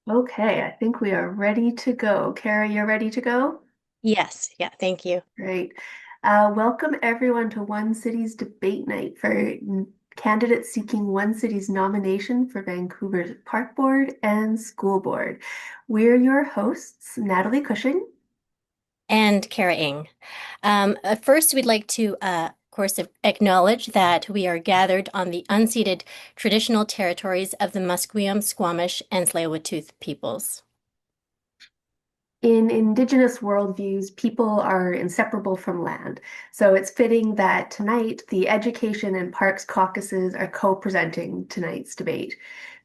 Okay, I think we are ready to go. Cara, you're ready to go? Yes, yeah, thank you. Great. Welcome everyone to One City's debate night for candidates seeking One City's nomination for Vancouver's Park Board and School Board. We're your hosts, Natalie Cushing. And Cara Ing. First, we'd like to, of course, acknowledge that we are gathered on the unceded traditional territories of the Musqueam, Squamish, and Tsleil-Waututh peoples. In Indigenous worldviews, people are inseparable from land. So it's fitting that tonight the Education and Parks caucuses are co-presenting tonight's debate.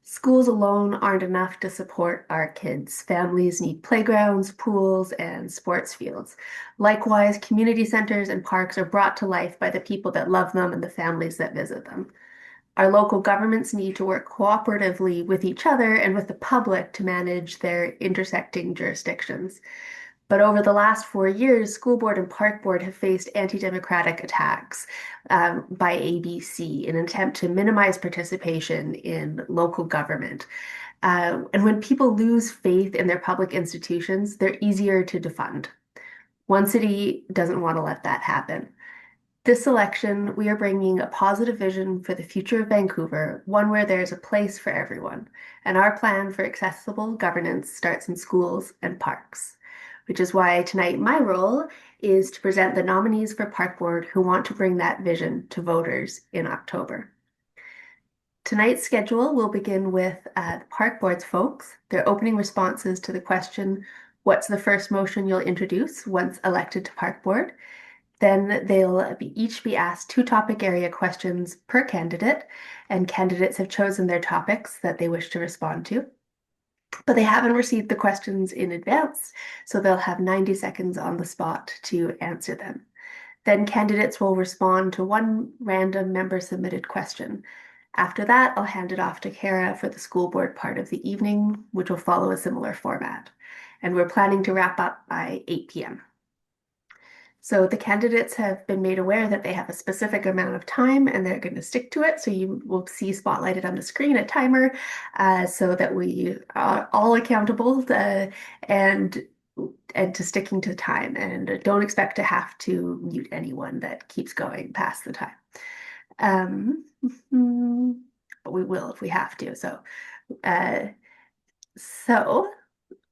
Schools alone aren't enough to support our kids. Families need playgrounds, pools, and sports fields. Likewise, community centers and parks are brought to life by the people that love them and the families that visit them. Our local governments need to work cooperatively with each other and with the public to manage their intersecting jurisdictions. But over the last 4 years, school board and park board have faced anti-democratic attacks by ABC in an attempt to minimize participation in local government. And when people lose faith in their public institutions, they're easier to defund. One city doesn't want to let that happen. This election, we are bringing a positive vision for the future of Vancouver, one where there's a place for everyone. And our plan for accessible governance starts in schools and parks, which is why tonight my role is to present the nominees for Park Board who want to bring that vision to voters in October. Tonight's schedule will begin with the Park Board's folks, their opening responses to the question, what's the first motion you'll introduce once elected to Park Board? Then they'll each be asked two topic area questions per candidate, and candidates have chosen their topics that they wish to respond to. But they haven't received the questions in advance, so they'll have 90 seconds on the spot to answer them. Then candidates will respond to one random member submitted question. After that, I'll hand it off to Cara for the school board part of the evening, which will follow a similar format. And we're planning to wrap up by 8 p.m. So the candidates have been made aware that they have a specific amount of time and they're going to stick to it. So you will see spotlighted on the screen a timer so that we are all accountable and and to sticking to time. And don't expect to have to mute anyone that keeps going past the time. Um, but we will if we have to. Uh, so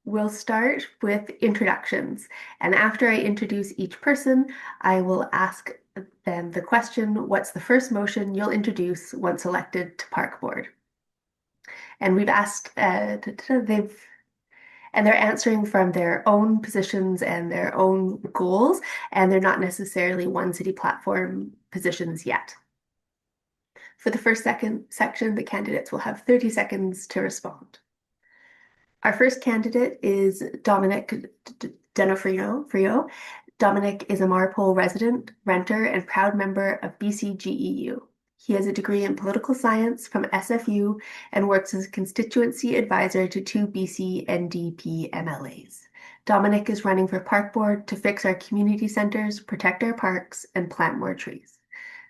we'll start with introductions. And after I introduce each person, I will ask them the question, what's the first motion you'll introduce once elected to Park Board? And we've asked, and they're answering from their own positions and their own goals, and they're not necessarily One City platform positions yet. For the first second section, the candidates will have 30 seconds to respond. Our first candidate is Dominic Denofrio. Dominic is a Marpole resident, renter, and proud member of BCGEU. He has a degree in political science from SFU and works as a constituency advisor to two BC NDP MLAs. Dominic is running for Park Board to fix our community centers, protect our parks, and plant more trees.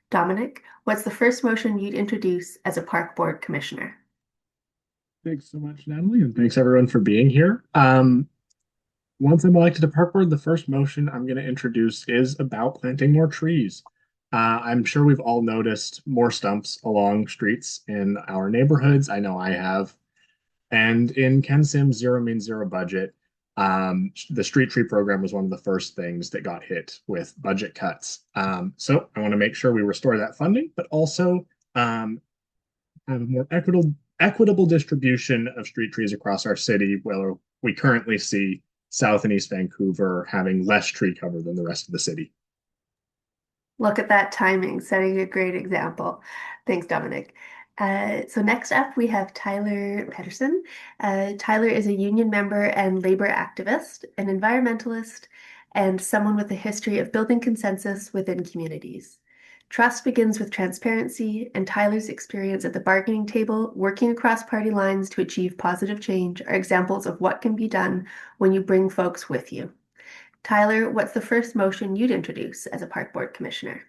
Dominic, what's the first motion you'd introduce as a Park Board Commissioner? Thanks so much, Natalie, and thanks everyone for being here. Once I'm elected to Park Board, the first motion I'm going to introduce is about planting more trees. I'm sure we've all noticed more stumps along streets in our neighborhoods. I know I have. And in Ken Sim's Zero Means Zero budget, the street tree program was one of the first things that got hit with budget cuts. So I want to make sure we restore that funding, but also have a more equitable distribution of street trees across our city, where we currently see South and East Vancouver having less tree cover than the rest of the city. Look at that timing, setting a great example. Thanks, Dominic. So next up, we have Tyler Pedersen. Tyler is a union member and labor activist, an environmentalist, and someone with a history of building consensus within communities. Trust begins with transparency, and Tyler's experience at the bargaining table, working across party lines to achieve positive change, are examples of what can be done when you bring folks with you. Tyler, what's the first motion you'd introduce as a Park Board Commissioner?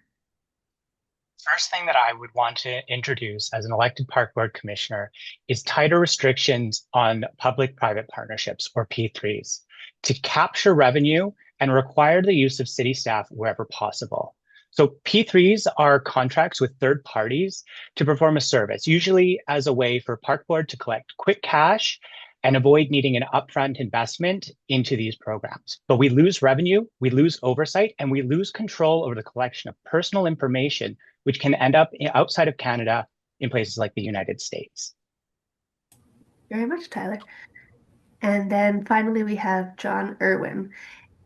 First thing that I would want to introduce as an elected park board commissioner is tighter restrictions on public-private partnerships, or P3s, to capture revenue and require the use of city staff wherever possible. So P3s are contracts with third parties to perform a service, usually as a way for park board to collect quick cash and avoid needing an upfront investment into these programs. But we lose revenue, we lose oversight, and we lose control over the collection of personal information, which can end up outside of Canada in places like the United States. Very much, Tyler. And then finally, we have John Irwin.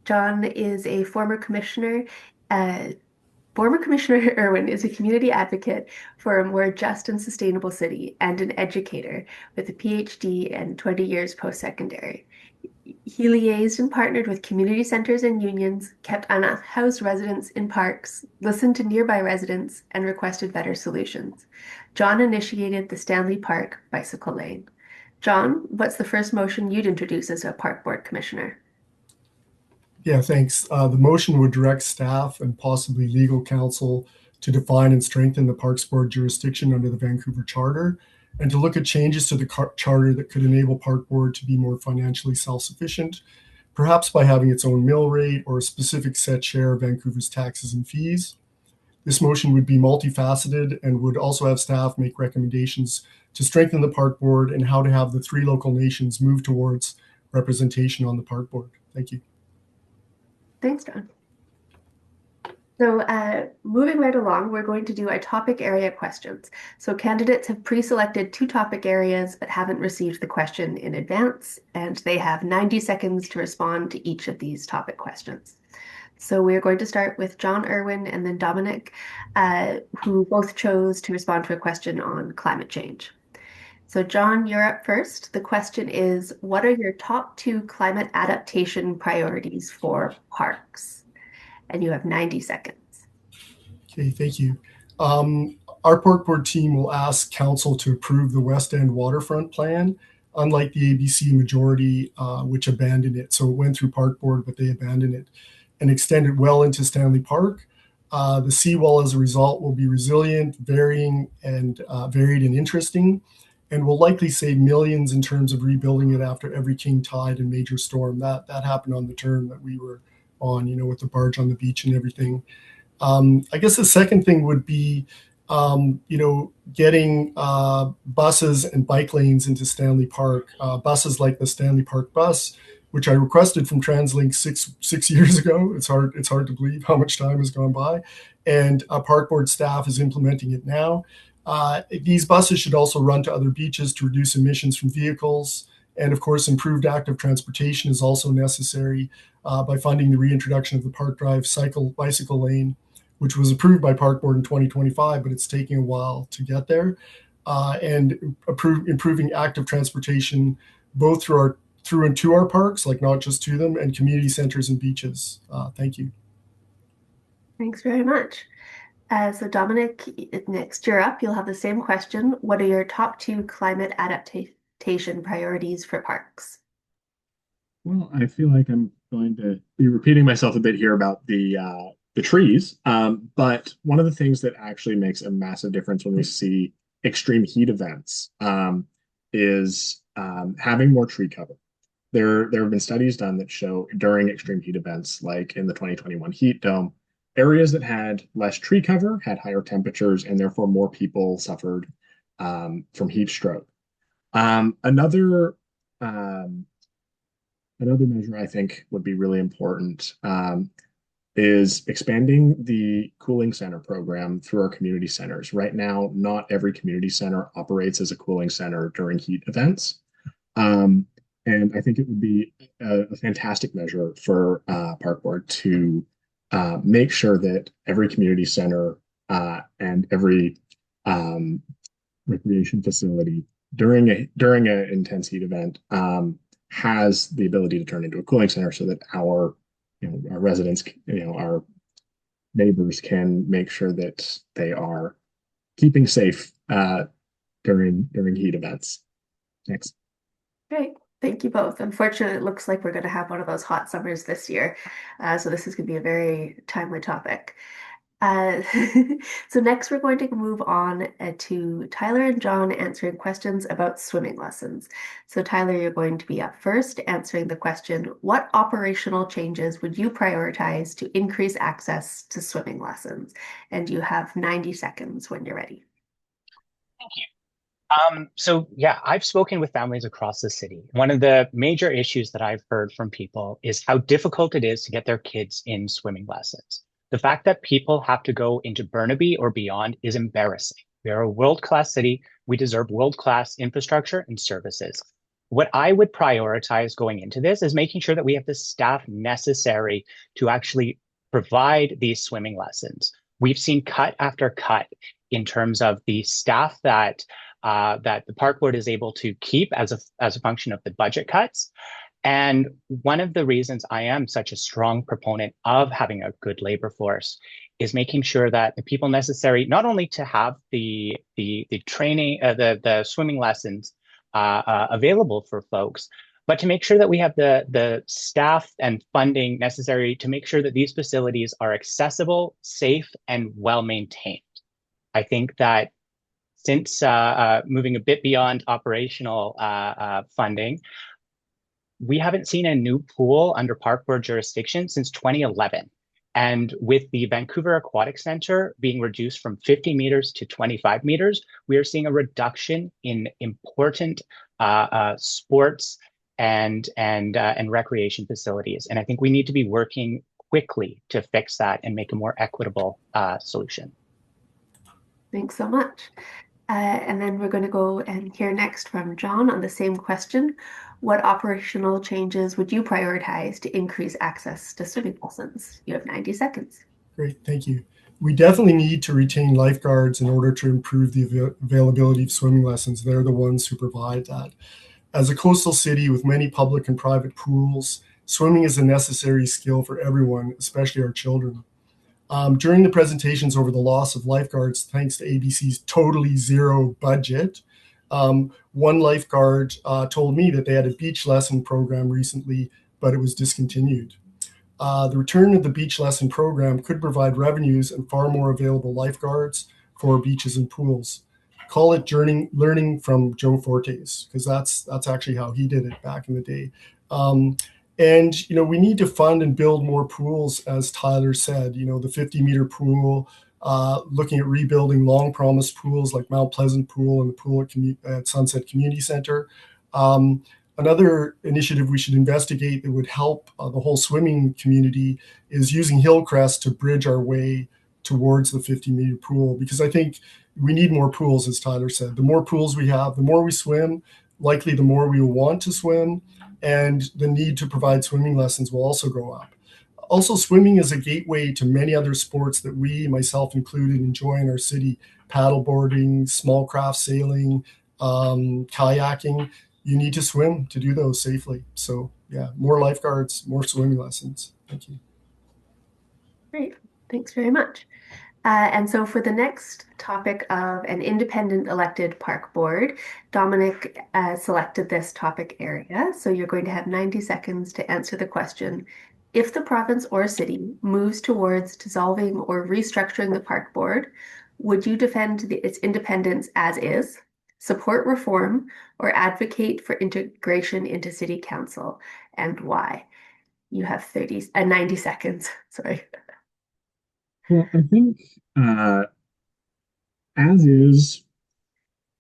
John is a former commissioner. Former Commissioner Irwin is a community advocate for a more just and sustainable city and an educator with a PhD and 20 years post-secondary. He liaised and partnered with community centers and unions, kept unhoused residents in parks, listened to nearby residents, and requested better solutions. John initiated the Stanley Park Bicycle Lane. John, what's the first motion you'd introduce as a park board commissioner? Yeah, thanks. The motion would direct staff and possibly legal counsel to define and strengthen the Parks Board jurisdiction under the Vancouver Charter, and to look at changes to the charter that could enable Park Board to be more financially self-sufficient, perhaps by having its own mill rate or a specific set share of Vancouver's taxes and fees. This motion would be multifaceted and would also have staff make recommendations to strengthen the Park Board and how to have the 3 local nations move towards representation on the Park Board. Thank you. Thanks, John. So moving right along, we're going to do our topic area questions. So candidates have pre-selected 2 topic areas but haven't received the question in advance, and they have 90 seconds to respond to each of these topic questions. So we're going to start with John Irwin and then Dominic, who both chose to respond to a question on climate change. So John, you're up first. The question is, what are your top 2 climate adaptation priorities for parks? And you have 90 seconds. Okay, thank you. Our Park Board team will ask Council to approve the West End waterfront plan, unlike the ABC majority, which abandoned it. So it went through Park Board, but they abandoned it and extended well into Stanley Park. The seawall, as a result, will be resilient, varied and interesting, and will likely save millions in terms of rebuilding it after every king tide and major storm. That happened on the term that we were on, with the barge on the beach and everything. I guess the second thing would be, getting buses and bike lanes into Stanley Park. Buses like the Stanley Park bus, which I requested from TransLink six years ago. It's hard to believe how much time has gone by, and Park Board staff is implementing it now. These buses should also run to other beaches to reduce emissions from vehicles. And of course, improved active transportation is also necessary by funding the reintroduction of the Park Drive bicycle lane, which was approved by Park Board in 2025, but it's taking a while to get there. And improving active transportation both through and to our parks, like not just to them, and community centers and beaches. Thank you. Thanks very much. So Dominic, next you're up. You'll have the same question. What are your top 2 climate adaptation priorities for parks? Well, I feel like I'm going to be repeating myself a bit here about the trees, but one of the things that actually makes a massive difference when we see extreme heat events is having more tree cover. There have been studies done that show during extreme heat events, like in the 2021 heat dome, areas that had less tree cover had higher temperatures, and therefore more people suffered from heat stroke. Another measure I think would be really important is expanding the cooling center program through our community centers. Right now, not every community center operates as a cooling center during heat events. And I think it would be a fantastic measure for Park Board to make sure that every community center and every recreation facility during an intense heat event has the ability to turn into a cooling center, so that our residents, our neighbors can make sure that they are keeping safe during heat events. Thanks. Great. Thank you both. Unfortunately, it looks like we're going to have one of those hot summers this year. So this is going to be a very timely topic. Uh, so next we're going to move on to Tyler and John answering questions about swimming lessons. So Tyler, you're going to be up first answering the question, what operational changes would you prioritize to increase access to swimming lessons? And you have 90 seconds when you're ready. Thank you. So yeah, I've spoken with families across the city. One of the major issues that I've heard from people is how difficult it is to get their kids in swimming lessons. The fact that people have to go into Burnaby or beyond is embarrassing. We are a world-class city. We deserve world-class infrastructure and services. What I would prioritize going into this is making sure that we have the staff necessary to actually provide these swimming lessons. We've seen cut after cut in terms of the staff that the park board is able to keep as a function of the budget cuts. And one of the reasons I am such a strong proponent of having a good labor force is making sure that the people necessary, not only to have the training, the swimming lessons available for folks, but to make sure that we have the staff and funding necessary to make sure that these facilities are accessible, safe, and well maintained. I think that since moving a bit beyond operational funding, we haven't seen a new pool under park board jurisdiction since 2011. And with the Vancouver Aquatic Center being reduced from 50 meters to 25 meters, we are seeing a reduction in important sports and recreation facilities. And I think we need to be working quickly to fix that and make a more equitable solution. Thanks so much. And then we're going to go and hear next from John on the same question. What operational changes would you prioritize to increase access to swimming lessons? You have 90 seconds. Great, thank you. We definitely need to retain lifeguards in order to improve the availability of swimming lessons. They're the ones who provide that. As a coastal city with many public and private pools, swimming is a necessary skill for everyone, especially our children. During the presentations over the loss of lifeguards, thanks to ABC's totally zero budget, one lifeguard told me that they had a beach lesson program recently, but it was discontinued. The return of the beach lesson program could provide revenues and far more available lifeguards for beaches and pools. Call it learning from Joe Fortes, because that's actually how he did it back in the day. And, we need to fund and build more pools, as Tyler said, the 50-meter pool, looking at rebuilding long promised pools like Mount Pleasant Pool and the pool at Sunset Community Center. Another initiative we should investigate that would help the whole swimming community is using Hillcrest to bridge our way towards the 50-meter pool, because I think we need more pools, as Tyler said. The more pools we have, the more we swim, likely the more we will want to swim, and the need to provide swimming lessons will also go up. Also, swimming is a gateway to many other sports that we, myself included, enjoy in our city: paddleboarding, small craft sailing, kayaking. You need to swim to do those safely. So yeah, more lifeguards, more swimming lessons. Thank you. Great, thanks very much. And so for the next topic of an independent elected park board, Dominic selected this topic area. So you're going to have 90 seconds to answer the question. If the province or city moves towards dissolving or restructuring the park board, would you defend its independence as is, support reform, or advocate for integration into city council, and why? You have 90 seconds. Sorry. Well, I think as is,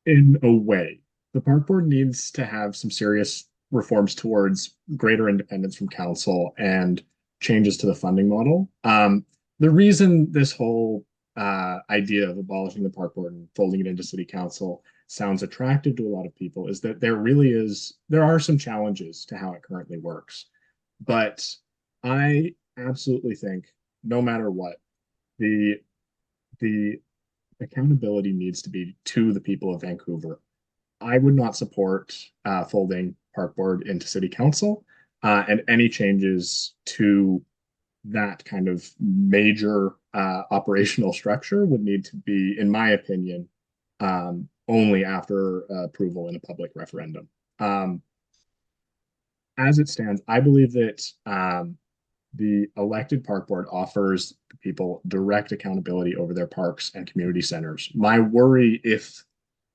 in a way, the park board needs to have some serious reforms towards greater independence from council and changes to the funding model. The reason this whole idea of abolishing the park board and folding it into city council sounds attractive to a lot of people is that there are some challenges to how it currently works. But I absolutely think no matter what, the accountability needs to be to the people of Vancouver. I would not support folding park board into city council, and any changes to that kind of major operational structure would need to be, in my opinion, only after approval in a public referendum. As it stands, I believe that the elected park board offers people direct accountability over their parks and community centers. My worry, if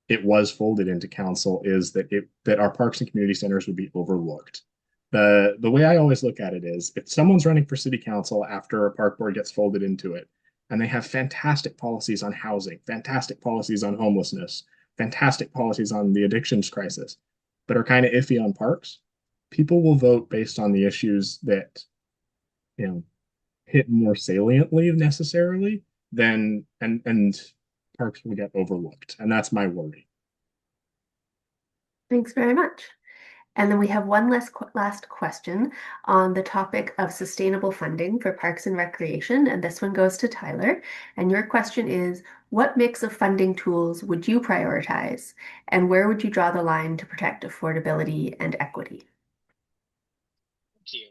it was folded into council, is that our parks and community centers would be overlooked. The way I always look at it is, if someone's running for city council after a park board gets folded into it, and they have fantastic policies on housing, fantastic policies on homelessness, fantastic policies on the addictions crisis, but are kind of iffy on parks, people will vote based on the issues that, you know, hit more saliently necessarily than, and parks will get overlooked. And that's my worry. Thanks very much. And then we have one last question on the topic of sustainable funding for parks and recreation. And this one goes to Tyler. And your question is, what mix of funding tools would you prioritize? And where would you draw the line to protect affordability and equity? Thank you.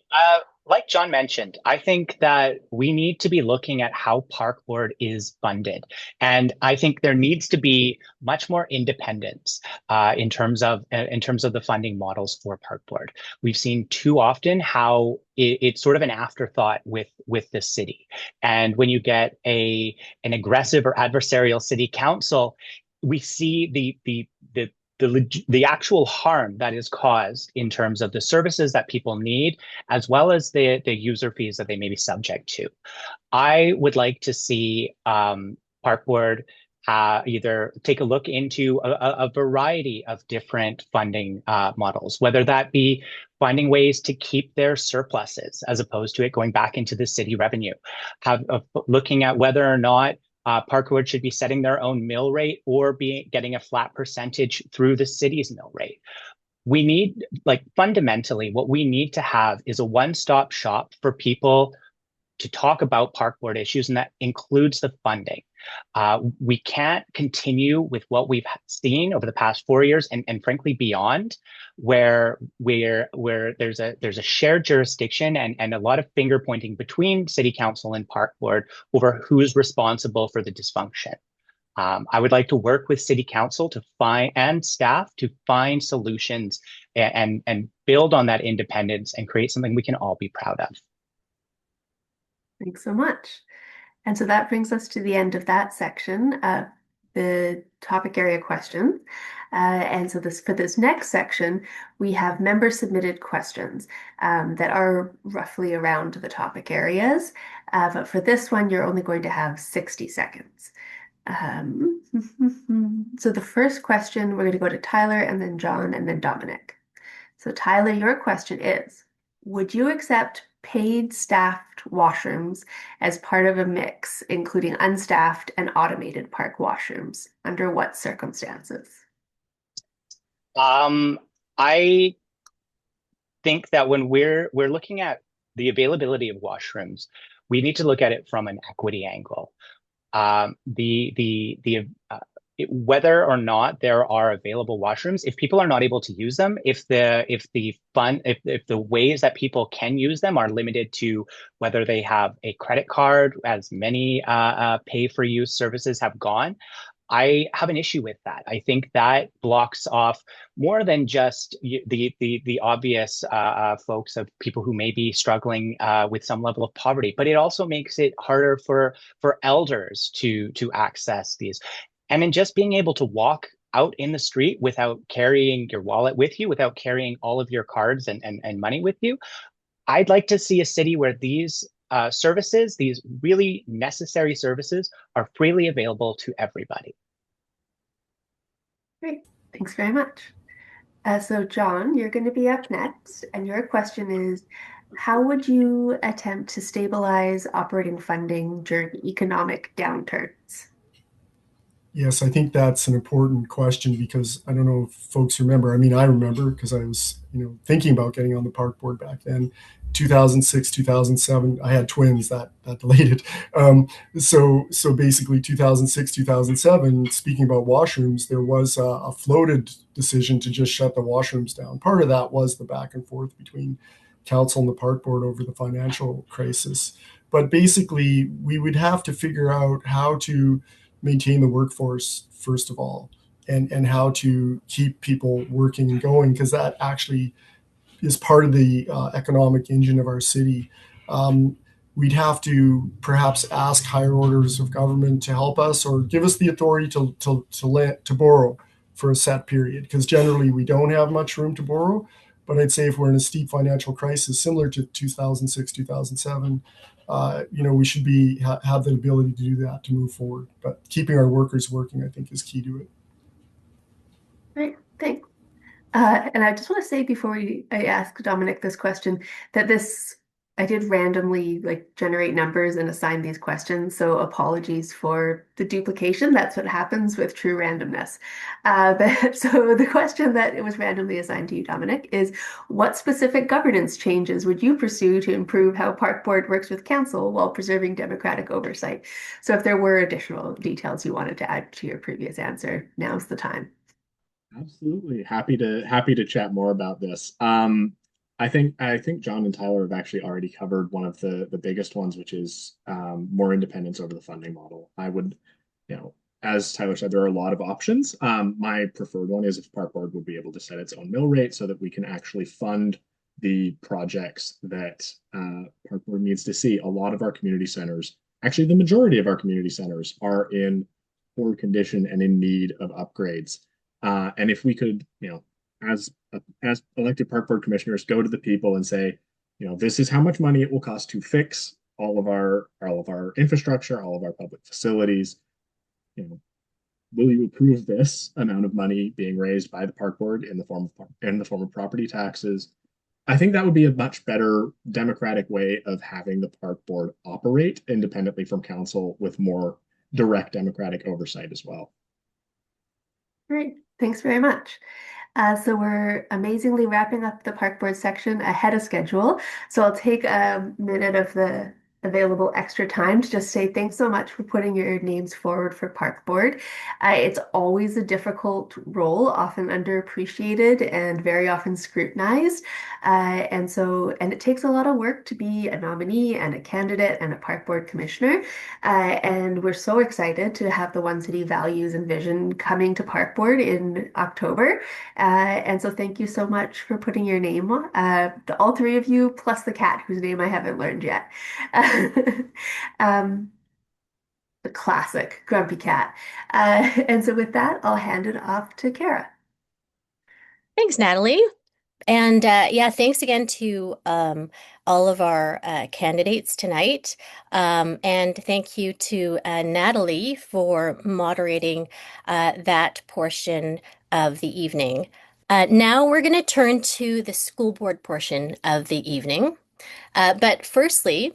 Like John mentioned, I think that we need to be looking at how Park Board is funded. And I think there needs to be much more independence in terms of the funding models for Park Board. We've seen too often how it's sort of an afterthought with the city. And when you get an aggressive or adversarial city council, we see the actual harm that is caused in terms of the services that people need, as well as the user fees that they may be subject to. I would like to see Park Board either take a look into a variety of different funding models, whether that be finding ways to keep their surpluses as opposed to it going back into the city revenue, looking at whether or not Park Board should be setting their own mill rate or getting a flat percentage through the city's mill rate. We need, fundamentally, what we need to have is a one-stop shop for people to talk about Park Board issues, and that includes the funding. We can't continue with what we've seen over the past 4 years and frankly beyond, where there's a shared jurisdiction and a lot of finger pointing between City Council and Park Board over who's responsible for the dysfunction. I would like to work with City Council and staff to find solutions and build on that independence and create something we can all be proud of. Thanks so much. And so that brings us to the end of that section of the topic area questions. And so for this next section, we have member submitted questions that are roughly around the topic areas. But for this one, you're only going to have 60 seconds. So the first question, we're going to go to Tyler and then John and then Dominic. So Tyler, your question is, would you accept paid staffed washrooms as part of a mix, including unstaffed and automated park washrooms? Under what circumstances? I think that when we're looking at the availability of washrooms, we need to look at it from an equity angle. Whether or not there are available washrooms, if people are not able to use them, if the ways that people can use them are limited to whether they have a credit card, as many pay-for-use services have gone, I have an issue with that. I think that blocks off more than just the obvious folks of people who may be struggling with some level of poverty, but it also makes it harder for elders to access these. And in just being able to walk out in the street without carrying your wallet with you, without carrying all of your cards and money with you, I'd like to see a city where these services, these really necessary services, are freely available to everybody. Great, thanks very much. So John, you're going to be up next, and your question is, how would you attempt to stabilize operating funding during economic downturns? Yes, I think that's an important question because I don't know if folks remember. I mean, I remember because I was, thinking about getting on the park board back then. 2006, 2007, I had twins that delayed it. So basically 2006, 2007, speaking about washrooms, there was a floated decision to just shut the washrooms down. Part of that was the back and forth between council and the park board over the financial crisis. But basically, we would have to figure out how to maintain the workforce, first of all, and how to keep people working and going, because that actually is part of the economic engine of our city. we'd have to perhaps ask higher orders of government to help us or give us the authority to borrow for a set period, because generally we don't have much room to borrow. But I'd say if we're in a steep financial crisis similar to 2006, 2007, we should have the ability to do that, to move forward. But keeping our workers working, I think, is key to it. Great, thanks. And I just want to say before I ask Dominic this question that I did randomly generate numbers and assign these questions. So apologies for the duplication. That's what happens with true randomness. So the question that it was randomly assigned to you, Dominic, is what specific governance changes would you pursue to improve how Park Board works with council while preserving democratic oversight? So if there were additional details you wanted to add to your previous answer, now's the time. Absolutely. Happy to chat more about this. I think John and Tyler have actually already covered one of the biggest ones, which is more independence over the funding model. I would, as Tyler said, there are a lot of options. My preferred one is if Park Board would be able to set its own mill rate so that we can actually fund the projects that Park Board needs to see. A lot of our community centers, actually the majority of our community centers, are in poor condition and in need of upgrades. And if we could, as elected Park Board commissioners, go to the people and say, this is how much money it will cost to fix all of our infrastructure, all of our public facilities. Will you approve this amount of money being raised by the Park Board in the form of property taxes? I think that would be a much better democratic way of having the Park Board operate independently from council with more direct democratic oversight as well. Great, thanks very much. So we're amazingly wrapping up the Park Board section ahead of schedule. So I'll take a minute of the available extra time to just say thanks so much for putting your names forward for Park Board. It's always a difficult role, often underappreciated and very often scrutinized. And it takes a lot of work to be a nominee and a candidate and a Park Board commissioner. And we're so excited to have the OneCity values and vision coming to Park Board in October. And so thank you so much for putting your name on, all three of you, plus the cat whose name I haven't learned yet. The classic grumpy cat. And so with that, I'll hand it off to Cara. Thanks, Natalie. And thanks again to all of our candidates tonight. And thank you to Natalie for moderating that portion of the evening. Now we're going to turn to the school board portion of the evening. But firstly,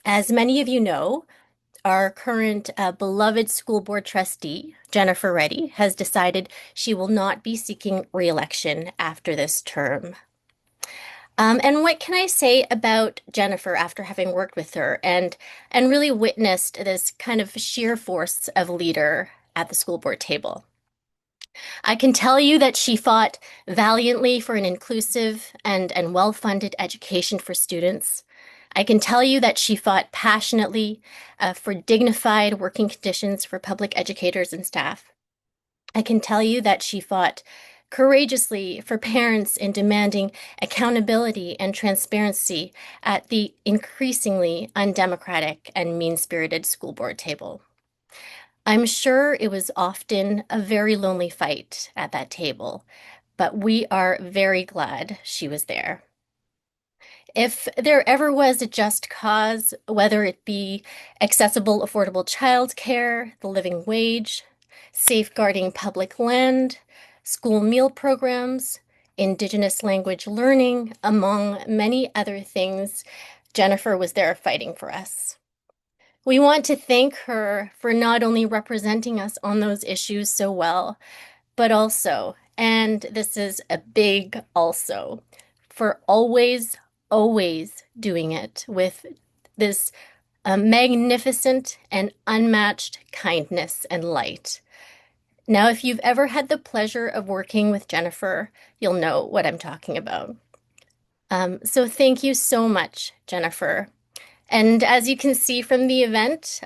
as many of you know, our current beloved school board trustee, Jennifer Reddy, has decided she will not be seeking re-election after this term. And what can I say about Jennifer after having worked with her and really witnessed this kind of sheer force of leader at the school board table? I can tell you that she fought valiantly for an inclusive and well-funded education for students. I can tell you that she fought passionately for dignified working conditions for public educators and staff. I can tell you that she fought courageously for parents in demanding accountability and transparency at the increasingly undemocratic and mean-spirited school board table. I'm sure it was often a very lonely fight at that table, but we are very glad she was there. If there ever was a just cause, whether it be accessible, affordable childcare, the living wage, safeguarding public land, school meal programs, Indigenous language learning, among many other things, Jennifer was there fighting for us. We want to thank her for not only representing us on those issues so well, but also, and this is a big also, for always doing it with this magnificent and unmatched kindness and light. Now, if you've ever had the pleasure of working with Jennifer, you'll know what I'm talking about. So thank you so much, Jennifer. And as you can see from the event,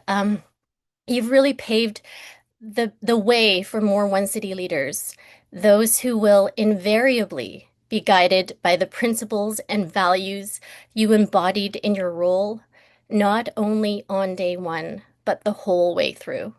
you've really paved the way for more OneCity leaders, those who will invariably be guided by the principles and values you embodied in your role, not only on day one, but the whole way through.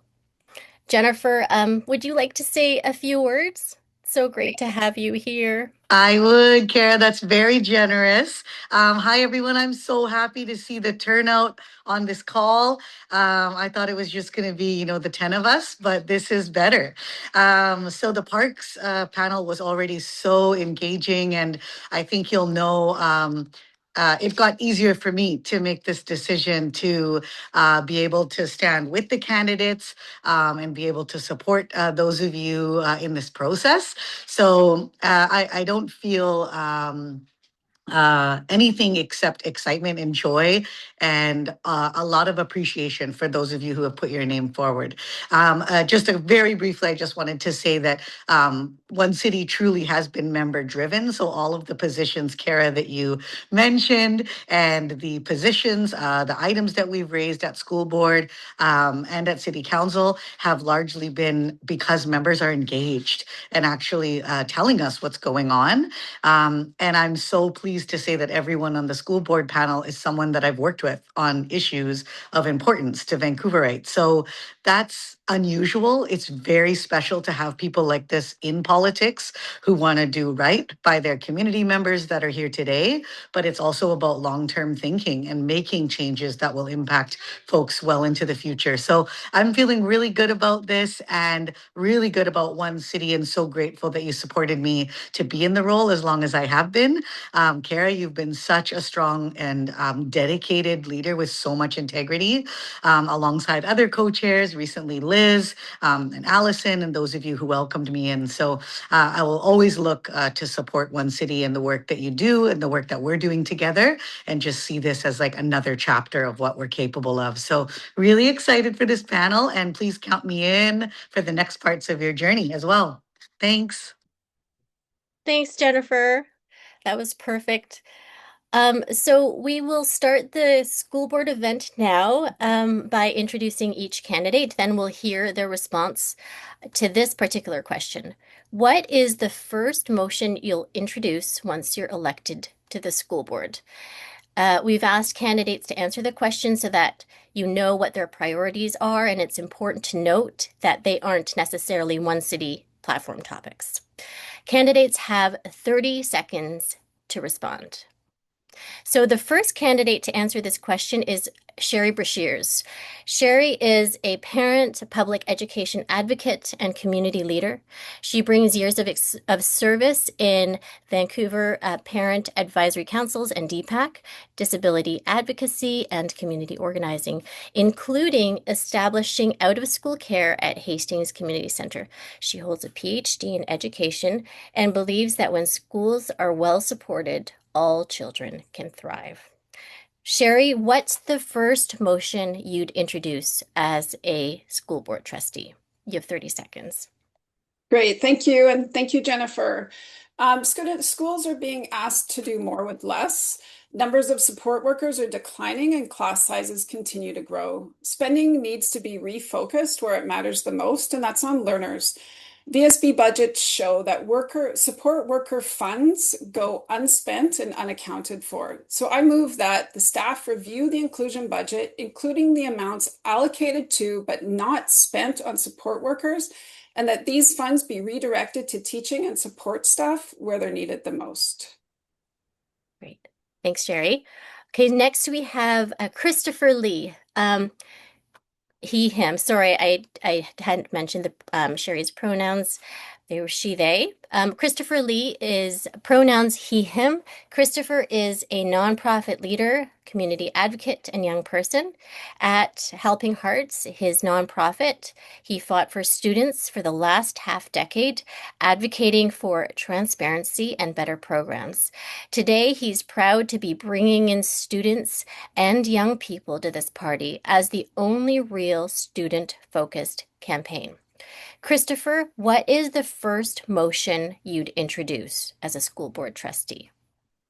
Jennifer, would you like to say a few words? So great to have you here. I would, Cara. That's very generous. Hi, everyone. I'm so happy to see the turnout on this call. I thought it was just going to be, the 10 of us, but this is better. So the Parks panel was already so engaging, and I think you'll know it got easier for me to make this decision to be able to stand with the candidates and be able to support those of you in this process. So I don't feel anything except excitement and joy, and a lot of appreciation for those of you who have put your name forward. Just very briefly, I just wanted to say that OneCity truly has been member driven. So all of the positions, Cara, that you mentioned, and the positions, the items that we've raised at school board and at city council have largely been because members are engaged and actually telling us what's going on. And I'm so pleased to say that everyone on the school board panel is someone that I've worked with on issues of importance to Vancouverites. So that's unusual. It's very special to have people like this in politics who want to do right by their community members that are here today. But it's also about long-term thinking and making changes that will impact folks well into the future. So I'm feeling really good about this and really good about OneCity, and so grateful that you supported me to be in the role as long as I have been. Cara, you've been such a strong and dedicated leader with so much integrity, alongside other co-chairs, recently Liz and Allison, and those of you who welcomed me in. So I will always look to support OneCity and the work that you do and the work that we're doing together, and just see this as like another chapter of what we're capable of. So really excited for this panel, and please count me in for the next parts of your journey as well. Thanks. Thanks, Jennifer. That was perfect. So we will start the school board event now by introducing each candidate. Then we'll hear their response to this particular question. What is the first motion you'll introduce once you're elected to the school board? We've asked candidates to answer the question so that you know what their priorities are, and it's important to note that they aren't necessarily OneCity platform topics. Candidates have 30 seconds to respond. So the first candidate to answer this question is Sherry Brashears. Sherry is a parent, public education advocate, and community leader. She brings years of service in Vancouver Parent Advisory Councils and DPAC, disability advocacy, and community organizing, including establishing out-of-school care at Hastings Community Centre. She holds a PhD in education and believes that when schools are well supported, all children can thrive. Sherry, what's the first motion you'd introduce as a school board trustee? You have 30 seconds. Great, thank you. And thank you, Jennifer. Schools are being asked to do more with less. Numbers of support workers are declining and class sizes continue to grow. Spending needs to be refocused where it matters the most, and that's on learners. VSB budgets show that support worker funds go unspent and unaccounted for. So I move that the staff review the inclusion budget, including the amounts allocated to but not spent on support workers, and that these funds be redirected to teaching and support staff where they're needed the most. Great. Thanks, Sherry. Okay, next we have Christopher Lee. He, him. Sorry, I hadn't mentioned the Sherry's pronouns. They were she, they. Christopher Lee is pronouns he, him. Christopher is a nonprofit leader, community advocate, and young person. At Helping Hearts, his nonprofit, he fought for students for the last half decade, advocating for transparency and better programs. Today, he's proud to be bringing in students and young people to this party as the only real student-focused campaign. Christopher, what is the first motion you'd introduce as a school board trustee?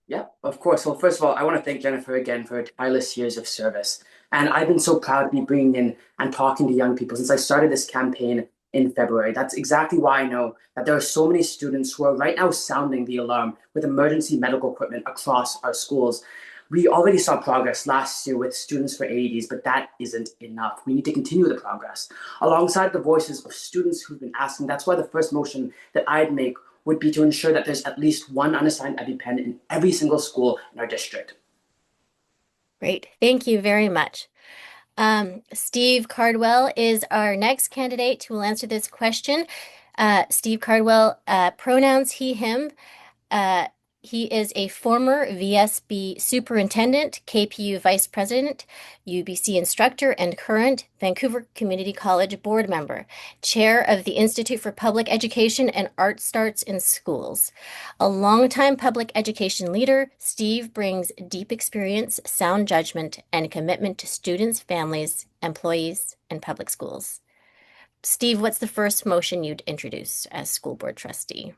Yeah, of course. Well, first of all, I want to thank Jennifer again for her tireless years of service. And I've been so proud to be bringing in and talking to young people since I started this campaign in February. That's exactly why I know that there are so many students who are right now sounding the alarm with emergency medical equipment across our schools. We already saw progress last year with students for AEDs, but that isn't enough. We need to continue the progress. Alongside the voices of students who've been asking, that's why the first motion that I'd make would be to ensure that there's at least one unassigned EpiPen in every single school in our district. Great. Thank you very much. Steve Cardwell is our next candidate who will answer this question. Steve Cardwell, pronouns he, him. He is a former VSB superintendent, KPU vice president, UBC instructor, and current Vancouver Community College board member, chair of the Institute for Public Education and Art Starts in Schools. A longtime public education leader, Steve brings deep experience, sound judgment, and commitment to students, families, employees, and public schools. Steve, what's the first motion you'd introduce as school board trustee?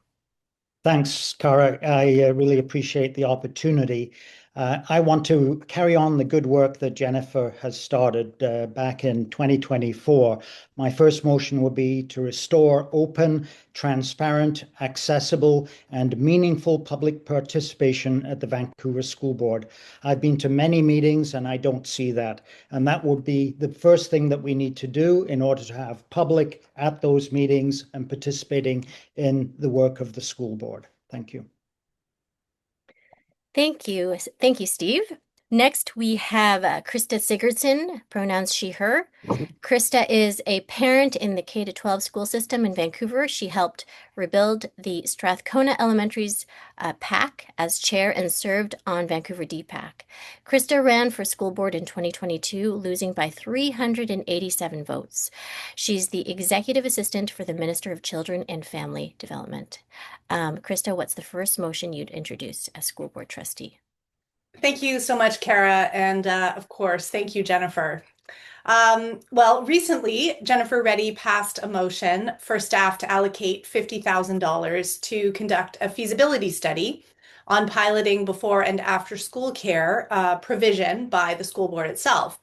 Thanks, Cara. I really appreciate the opportunity. I want to carry on the good work that Jennifer has started back in 2024. My first motion will be to restore open, transparent, accessible, and meaningful public participation at the Vancouver School Board. I've been to many meetings and I don't see that. And that will be the first thing that we need to do in order to have public at those meetings and participating in the work of the school board. Thank you. Thank you. Thank you, Steve. Next, we have Krista Sigurdsson, pronouns she, her. Krista is a parent in the K-12 school system in Vancouver. She helped rebuild the Strathcona Elementary's PAC as chair and served on Vancouver DPAC. Krista ran for school board in 2022, losing by 387 votes. She's the executive assistant for the Minister of Children and Family Development. Krista, what's the first motion you'd introduce as school board trustee? Thank you so much, Cara, and of course, thank you, Jennifer. Well, recently, Jennifer Reddy passed a motion for staff to allocate $50,000 to conduct a feasibility study on piloting before and after school care provision by the school board itself.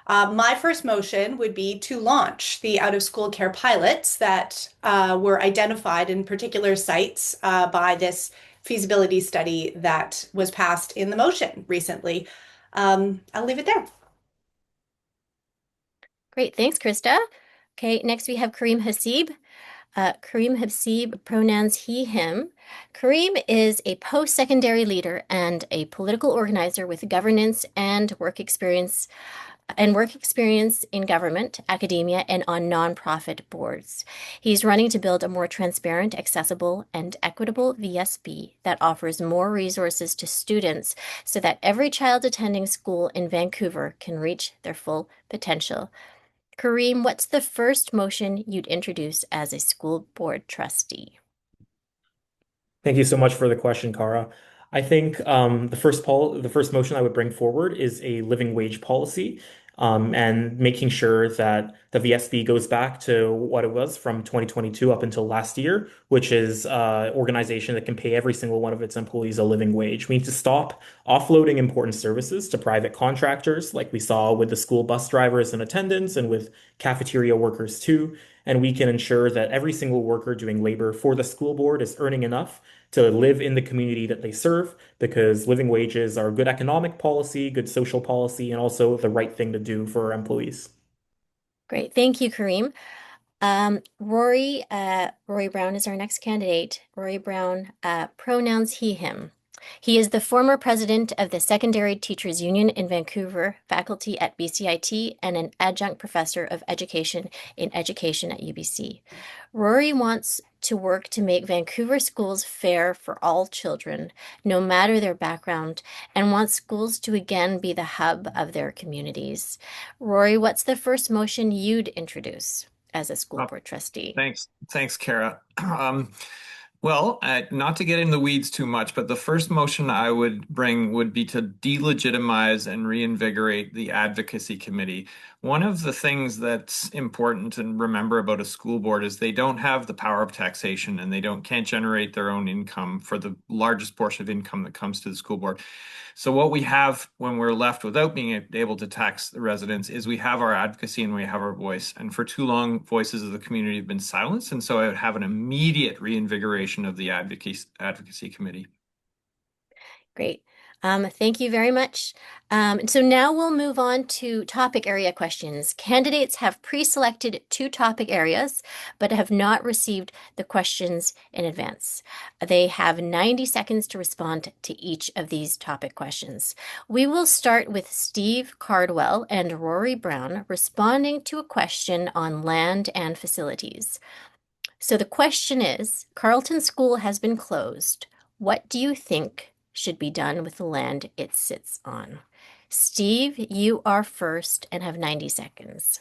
My first motion would be to launch the out-of-school care pilots that were identified in particular sites by this feasibility study that was passed in the motion recently. I'll leave it there. Great, thanks, Krista. Okay, next we have Kareem Hasib. Kareem Hasib, pronouns he, him. Kareem is a post-secondary leader and a political organizer with governance and work experience in government, academia, and on nonprofit boards. He's running to build a more transparent, accessible, and equitable VSB that offers more resources to students so that every child attending school in Vancouver can reach their full potential. Kareem, what's the first motion you'd introduce as a school board trustee? Thank you so much for the question, Cara. I think the first motion I would bring forward is a living wage policy, and making sure that the VSB goes back to what it was from 2022 up until last year, which is an organization that can pay every single one of its employees a living wage. We need to stop offloading important services to private contractors, like we saw with the school bus drivers and attendants and with cafeteria workers too. And we can ensure that every single worker doing labor for the school board is earning enough to live in the community that they serve, because living wages are good economic policy, good social policy, and also the right thing to do for our employees. Great, thank you, Kareem. Rory Brown is our next candidate. Rory Brown, pronouns he, him. He is the former president of the Secondary Teachers Union in Vancouver, faculty at BCIT, and an adjunct professor of education in education at UBC. Rory wants to work to make Vancouver schools fair for all children, no matter their background, and wants schools to again be the hub of their communities. Rory, what's the first motion you'd introduce as a school board trustee? Thanks, Cara. Well, not to get in the weeds too much, but the first motion I would bring would be to delegitimize and reinvigorate the advocacy committee. One of the things that's important to remember about a school board is they don't have the power of taxation, and they can't generate their own income for the largest portion of income that comes to the school board. So what we have when we're left without being able to tax the residents is we have our advocacy and we have our voice. And for too long, voices of the community have been silenced. And so I would have an immediate reinvigoration of the advocacy committee. Great. Thank you very much. So now we'll move on to topic area questions. Candidates have pre-selected 2 topic areas, but have not received the questions in advance. They have 90 seconds to respond to each of these topic questions. We will start with Steve Cardwell and Rory Brown responding to a question on land and facilities. So the question is, Carleton School has been closed. What do you think should be done with the land it sits on? Steve, you are first and have 90 seconds.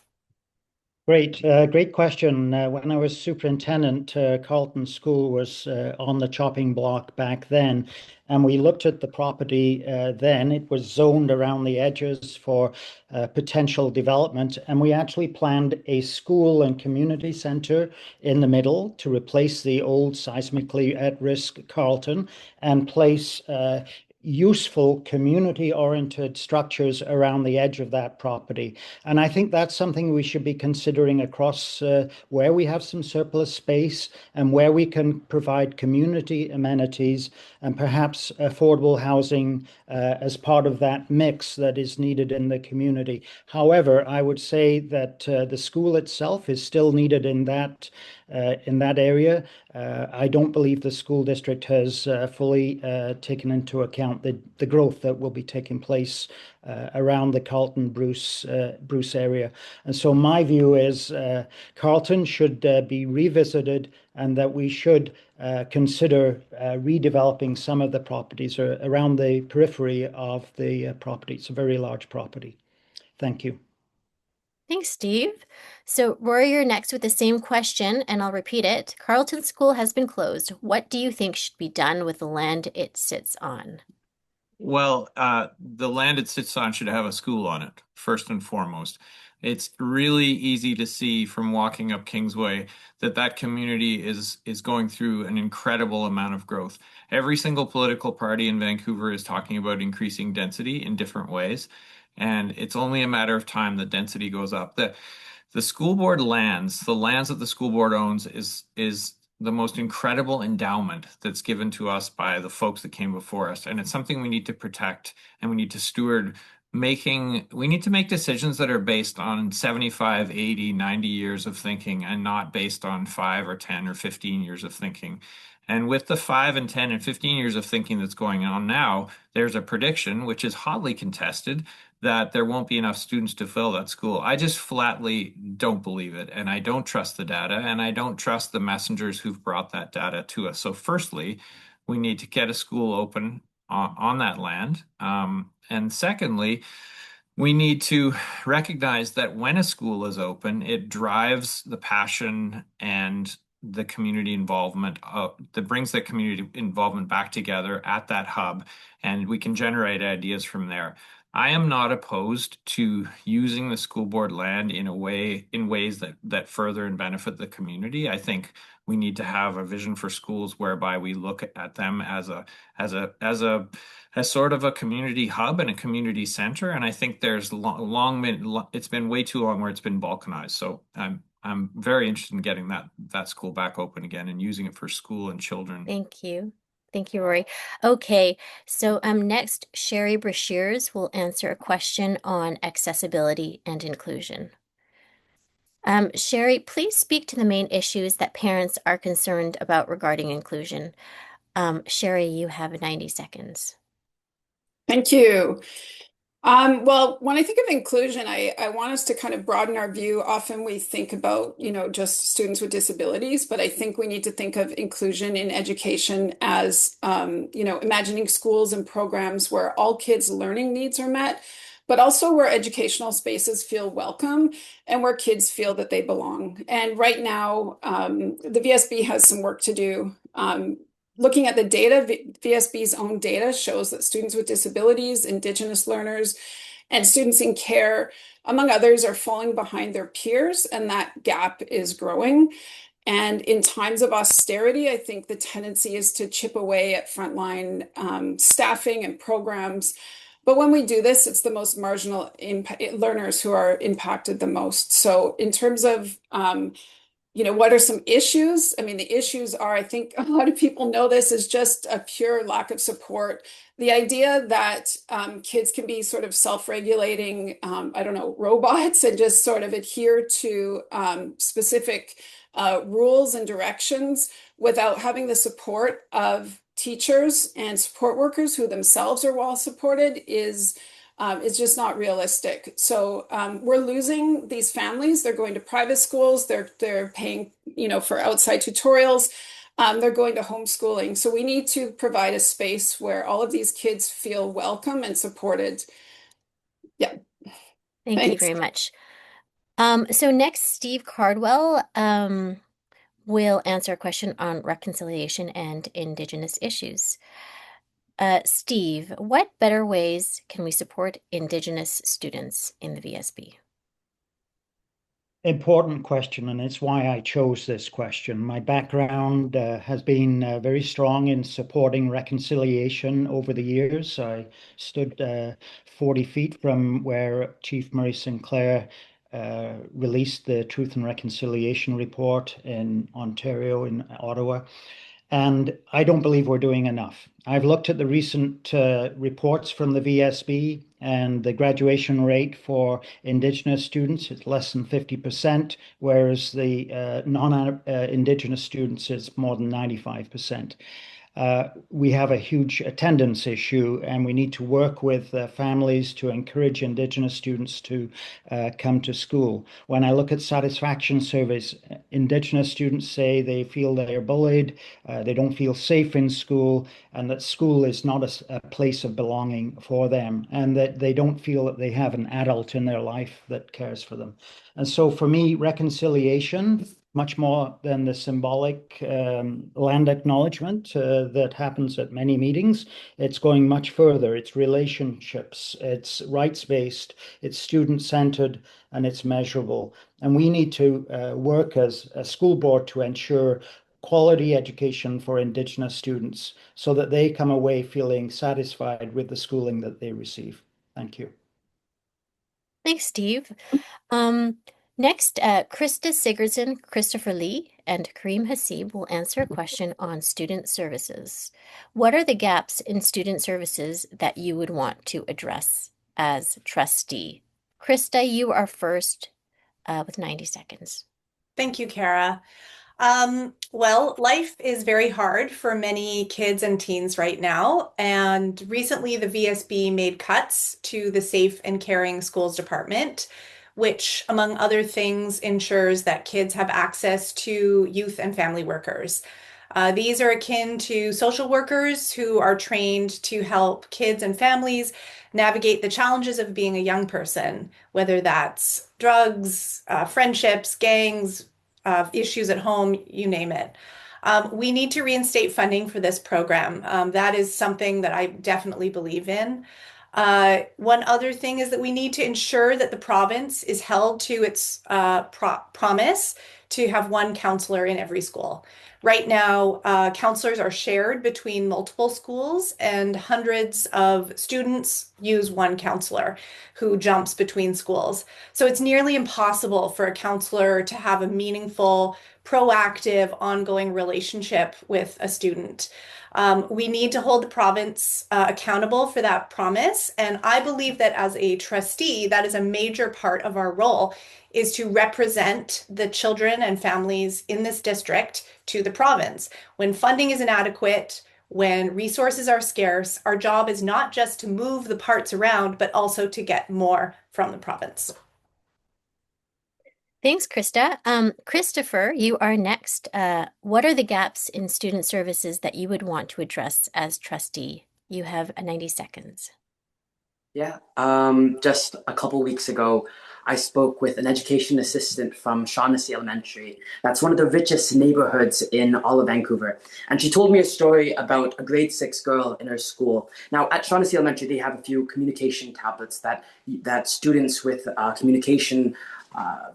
Great, great question. When I was superintendent, Carleton School was on the chopping block back then, and we looked at the property then. It was zoned around the edges for potential development, and we actually planned a school and community center in the middle to replace the old seismically at-risk Carleton and place useful community-oriented structures around the edge of that property. And I think that's something we should be considering across where we have some surplus space and where we can provide community amenities and perhaps affordable housing as part of that mix that is needed in the community. However, I would say that the school itself is still needed in that area. I don't believe the school district has fully taken into account the growth that will be taking place around the Carleton Bruce area. And so my view is Carleton should be revisited, and that we should consider redeveloping some of the properties around the periphery of the property. It's a very large property. Thank you. Thanks, Steve. So, Rory, you're next with the same question, and I'll repeat it. Carleton School has been closed. What do you think should be done with the land it sits on? Well, the land it sits on should have a school on it, first and foremost. It's really easy to see from walking up Kingsway that community is going through an incredible amount of growth. Every single political party in Vancouver is talking about increasing density in different ways, and it's only a matter of time that density goes up. The school board lands, the lands that the school board owns is the most incredible endowment that's given to us by the folks that came before us. And it's something we need to protect and we need to steward. We need to make decisions that are based on 75, 80, 90 years of thinking, and not based on 5 or 10 or 15 years of thinking. And with the 5 and 10 and 15 years of thinking that's going on now, there's a prediction, which is hotly contested, that there won't be enough students to fill that school. I just flatly don't believe it, and I don't trust the data, and I don't trust the messengers who've brought that data to us. So firstly, we need to get a school open on that land. And secondly, we need to recognize that when a school is open, it drives the passion and the community involvement that brings that community involvement back together at that hub, and we can generate ideas from there. I am not opposed to using the school board land in ways that further and benefit the community. I think we need to have a vision for schools whereby we look at them as sort of a community hub and a community center. And I think there's it's been way too long where it's been balkanized. So I'm very interested in getting that school back open again and using it for school and children. Thank you. Thank you, Rory. Okay, so next, Sherry Brashears will answer a question on accessibility and inclusion. Sherry, please speak to the main issues that parents are concerned about regarding inclusion. Sherry, you have 90 seconds. Thank you. Well, when I think of inclusion, I want us to kind of broaden our view. Often we think about, just students with disabilities, but I think we need to think of inclusion in education as, imagining schools and programs where all kids' learning needs are met, but also where educational spaces feel welcome and where kids feel that they belong. And right now, the VSB has some work to do. Looking at the data, VSB's own data shows that students with disabilities, Indigenous learners, and students in care, among others, are falling behind their peers, and that gap is growing. And in times of austerity, I think the tendency is to chip away at frontline staffing and programs. But when we do this, it's the most marginal learners who are impacted the most. So in terms of, what are some issues? I mean, the issues are, I think a lot of people know this, is just a pure lack of support. The idea that kids can be sort of self-regulating, robots and just sort of adhere to specific rules and directions without having the support of teachers and support workers who themselves are well supported is just not realistic. So we're losing these families. They're going to private schools. They're paying, for outside tutorials. They're going to homeschooling. So we need to provide a space where all of these kids feel welcome and supported. Yeah. Thank you very much. So next, Steve Cardwell will answer a question on reconciliation and Indigenous issues. Steve, what better ways can we support Indigenous students in the VSB? Important question, and it's why I chose this question. My background has been very strong in supporting reconciliation over the years. I stood 40 feet from where Chief Murray Sinclair released the Truth and Reconciliation Report in Ontario, in Ottawa. And I don't believe we're doing enough. I've looked at the recent reports from the VSB, and the graduation rate for Indigenous students is less than 50%, whereas the non-Indigenous students is more than 95%. We have a huge attendance issue, and we need to work with families to encourage Indigenous students to come to school. When I look at satisfaction surveys, Indigenous students say they feel they are bullied, they don't feel safe in school, and that school is not a place of belonging for them, and that they don't feel that they have an adult in their life that cares for them. And so for me, reconciliation, much more than the symbolic land acknowledgement that happens at many meetings. It's going much further. It's relationships, it's rights-based, it's student-centered, and it's measurable. And we need to work as a school board to ensure quality education for Indigenous students so that they come away feeling satisfied with the schooling that they receive. Thank you. Thanks, Steve. Next, Krista Sigurdsson, Christopher Lee, and Kareem Hasib will answer a question on student services. What are the gaps in student services that you would want to address as trustee? Krista, you are first with 90 seconds. Thank you, Cara. Well, life is very hard for many kids and teens right now. And recently, the VSB made cuts to the Safe and Caring Schools Department, which, among other things, ensures that kids have access to youth and family workers. These are akin to social workers who are trained to help kids and families navigate the challenges of being a young person, whether that's drugs, friendships, gangs, issues at home, you name it. We need to reinstate funding for this program. That is something that I definitely believe in. One other thing is that we need to ensure that the province is held to its promise to have one counselor in every school. Right now, counselors are shared between multiple schools, and hundreds of students use one counselor who jumps between schools. So it's nearly impossible for a counselor to have a meaningful, proactive, ongoing relationship with a student. We need to hold the province accountable for that promise. And I believe that as a trustee, that is a major part of our role, is to represent the children and families in this district to the province. When funding is inadequate, when resources are scarce, our job is not just to move the parts around, but also to get more from the province. Thanks, Krista. Christopher, you are next. What are the gaps in student services that you would want to address as trustee? You have 90 seconds. Yeah, just a couple weeks ago, I spoke with an education assistant from Shaughnessy Elementary. That's one of the richest neighborhoods in all of Vancouver. And she told me a story about a grade 6 girl in her school. Now, at Shaughnessy Elementary, they have a few communication tablets that students with communication uh,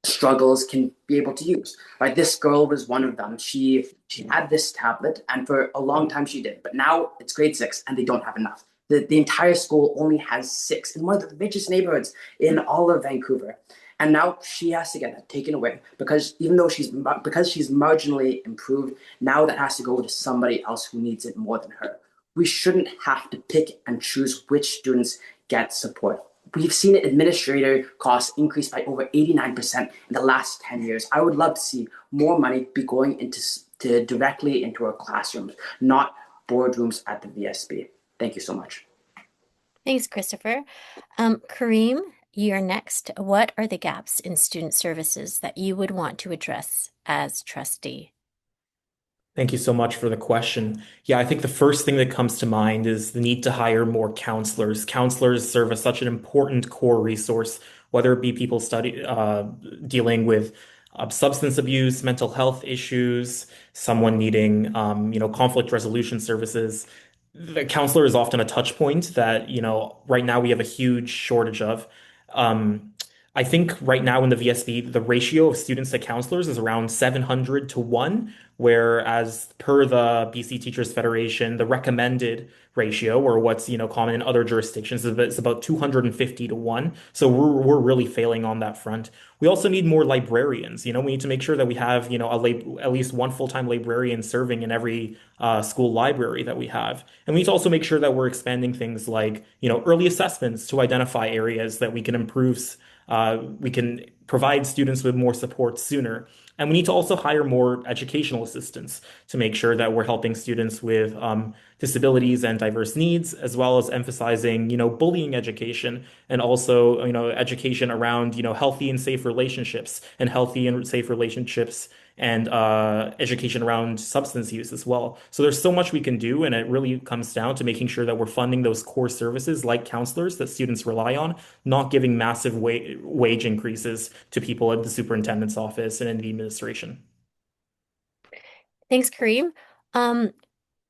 struggles can be able to use. Right, this girl was one of them. She had this tablet, and for a long time she did. But now it's grade 6, and they don't have enough. The entire school only has 6 in one of the richest neighborhoods in all of Vancouver. And now she has to get that taken away because even though she's marginally improved, now that has to go to somebody else who needs it more than her. We shouldn't have to pick and choose which students get support. We've seen administrator costs increase by over 89% in the last 10 years. I would love to see more money be going directly into our classrooms, not boardrooms at the VSB. Thank you so much. Thanks, Christopher. Kareem, you're next. What are the gaps in student services that you would want to address as trustee? Thank you so much for the question. Yeah, I think the first thing that comes to mind is the need to hire more counselors. Counselors serve as such an important core resource, whether it be people dealing with substance abuse, mental health issues, someone needing, conflict resolution services. The counselor is often a touch point that, right now we have a huge shortage of. Um, I think right now in the VSB, the ratio of students to counselors is around 700 to 1, whereas per the BC Teachers Federation, the recommended ratio, or what's common in other jurisdictions, is about 250 to 1. So we're really failing on that front. We also need more librarians. We need to make sure that we have at least one full-time librarian serving in every school library that we have. And we need to also make sure that we're expanding things like early assessments to identify areas that we can improve. We can provide students with more support sooner. And we need to also hire more educational assistants to make sure that we're helping students with disabilities and diverse needs, as well as emphasizing, bullying education and also, education around, healthy and safe relationships and education around substance use as well. So there's so much we can do, and it really comes down to making sure that we're funding those core services like counselors that students rely on, not giving massive wage increases to people at the superintendent's office and in the administration. Thanks, Kareem.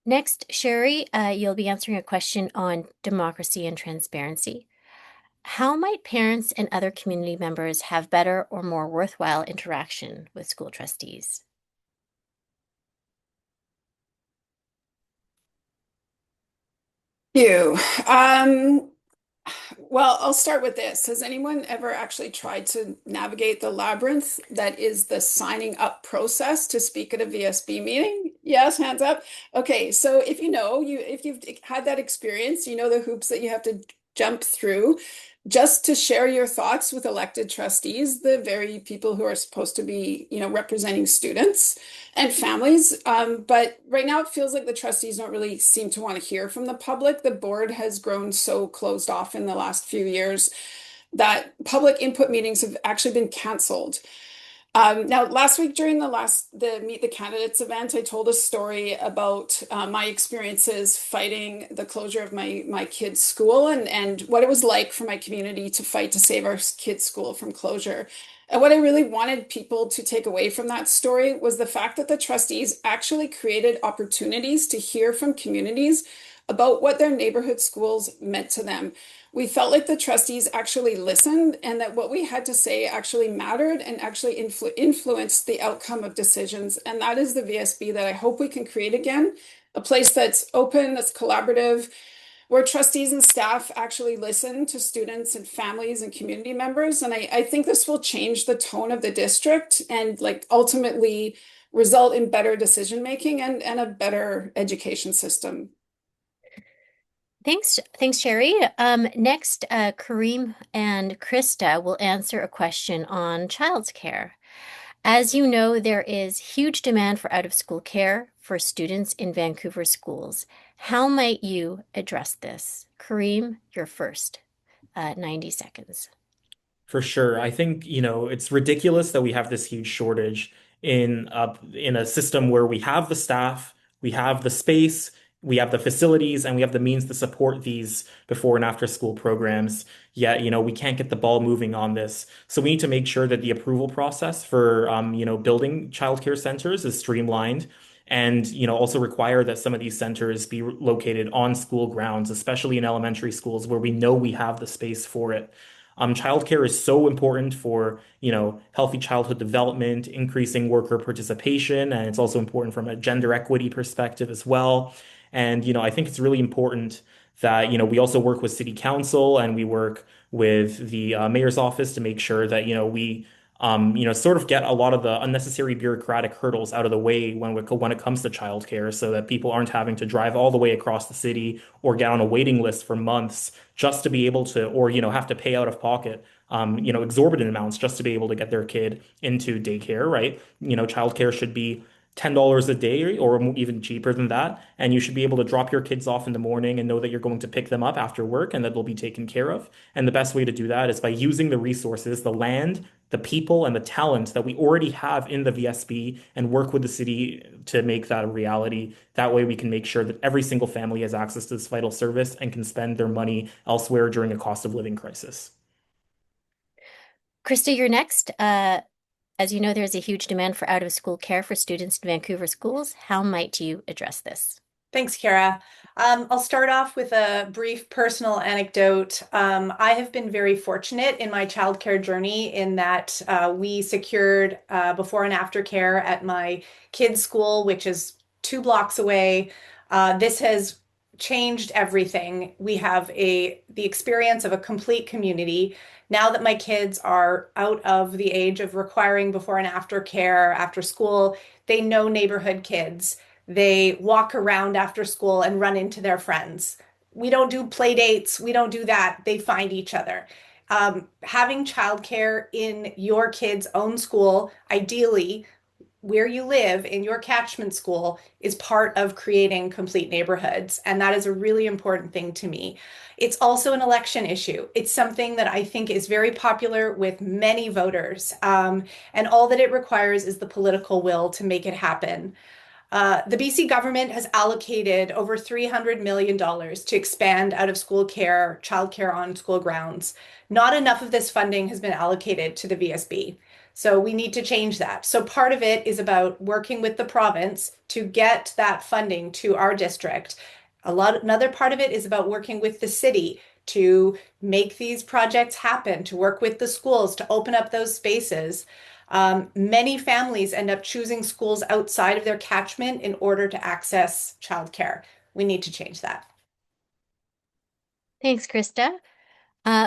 Next, Sherry, you'll be answering a question on democracy and transparency. How might parents and other community members have better or more worthwhile interaction with school trustees? Thank you. Well, I'll start with this. Has anyone ever actually tried to navigate the labyrinth that is the signing up process to speak at a VSB meeting? Yes, hands up. Okay, so if if you've had that experience, you know the hoops that you have to jump through just to share your thoughts with elected trustees, the very people who are supposed to be, representing students and families. But right now it feels like the trustees don't really seem to want to hear from the public. The board has grown so closed off in the last few years that public input meetings have actually been canceled. Now, last week during the Meet the Candidates event, I told a story about my experiences fighting the closure of my kids' school and what it was like for my community to fight to save our kids' school from closure. And what I really wanted people to take away from that story was the fact that the trustees actually created opportunities to hear from communities about what their neighborhood schools meant to them. We felt like the trustees actually listened and that what we had to say actually mattered and actually influenced the outcome of decisions. And that is the VSB that I hope we can create again, a place that's open, that's collaborative, where trustees and staff actually listen to students and families and community members. And I think this will change the tone of the district and ultimately result in better decision making and a better education system. Thanks, Sherry. Next, Kareem and Krista will answer a question on childcare. As you know, there is huge demand for out-of-school care for students in Vancouver schools. How might you address this? Kareem, you're first. 90 seconds. For sure. I think, it's ridiculous that we have this huge shortage in a system where we have the staff, we have the space, we have the facilities and we have the means to support these before and after school programs. Yet, we can't get the ball moving on this. So we need to make sure that the approval process for, building childcare centers is streamlined, and, also require that some of these centers be located on school grounds, especially in elementary schools where we know we have the space for it. Childcare is so important for, healthy childhood development, increasing worker participation, and it's also important from a gender equity perspective as well. And, I think it's really important that, we also work with city council and we work with the mayor's office to make sure that, we sort of get a lot of the unnecessary bureaucratic hurdles out of the way when it comes to childcare, so that people aren't having to drive all the way across the city or get on a waiting list for months just to be able to, or, have to pay out of pocket, exorbitant amounts just to be able to get their kid into daycare, right? Childcare should be $10 a day or even cheaper than that. And you should be able to drop your kids off in the morning and know that you're going to pick them up after work and that they'll be taken care of. And the best way to do that is by using the resources, the land, the people, and the talent that we already have in the VSB, and work with the city to make that a reality. That way we can make sure that every single family has access to this vital service and can spend their money elsewhere during a cost of living crisis. Krista, you're next. As you know, there's a huge demand for out-of-school care for students in Vancouver schools. How might you address this? Thanks, Cara. I'll start off with a brief personal anecdote. I have been very fortunate in my childcare journey in that we secured before and after care at my kids' school, which is 2 blocks away. This has changed everything. We have the experience of a complete community. Now that my kids are out of the age of requiring before and after care after school, they know neighborhood kids. They walk around after school and run into their friends. We don't do play dates. We don't do that. They find each other. Having childcare in your kid's own school, ideally where you live in your catchment school, is part of creating complete neighborhoods. And that is a really important thing to me. It's also an election issue. It's something that I think is very popular with many voters. And all that it requires is the political will to make it happen. The BC government has allocated over $300 million to expand out-of-school care, childcare on school grounds. Not enough of this funding has been allocated to the VSB. So we need to change that. So part of it is about working with the province to get that funding to our district. Another part of it is about working with the city to make these projects happen, to work with the schools, to open up those spaces. Many families end up choosing schools outside of their catchment in order to access childcare. We need to change that. Thanks, Krista.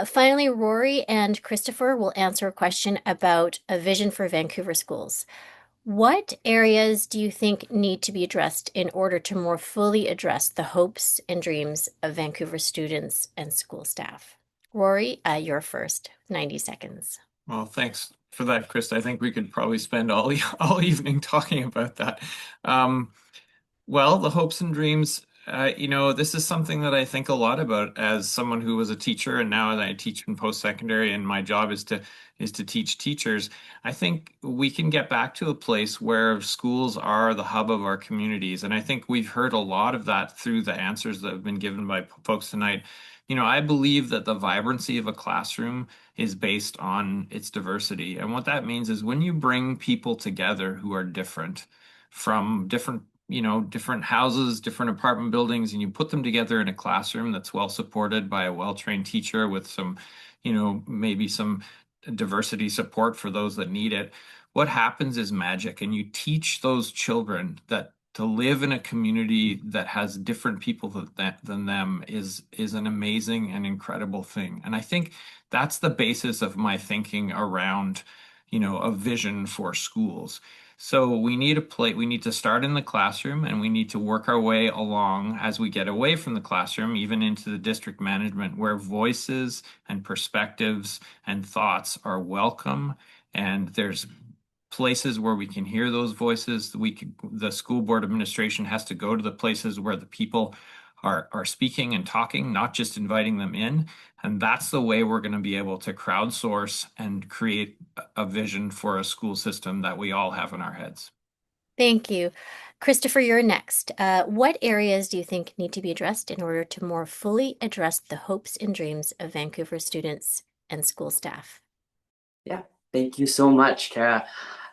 Finally, Rory and Christopher will answer a question about a vision for Vancouver schools. What areas do you think need to be addressed in order to more fully address the hopes and dreams of Vancouver students and school staff? Rory, you're first. 90 seconds. Well, thanks for that, Krista. I think we could probably spend all evening talking about that. Well, the hopes and dreams, this is something that I think a lot about as someone who was a teacher, and now I teach in post-secondary, and my job is to teach teachers. I think we can get back to a place where schools are the hub of our communities. And I think we've heard a lot of that through the answers that have been given by folks tonight. I believe that the vibrancy of a classroom is based on its diversity. And what that means is when you bring people together who are different from different houses, different apartment buildings, and you put them together in a classroom that's well supported by a well-trained teacher with some, maybe some diversity support for those that need it, what happens is magic. And you teach those children that to live in a community that has different people than them is an amazing and incredible thing. And I think that's the basis of my thinking around, a vision for schools. So we need to start in the classroom, and we need to work our way along as we get away from the classroom, even into the district management, where voices and perspectives and thoughts are welcome. And there's places where we can hear those voices. The school board administration has to go to the places where the people are speaking and talking, not just inviting them in. And that's the way we're going to be able to crowdsource and create a vision for a school system that we all have in our heads. Thank you. Christopher, you're next. What areas do you think need to be addressed in order to more fully address the hopes and dreams of Vancouver students and school staff? Yeah, thank you so much, Cara.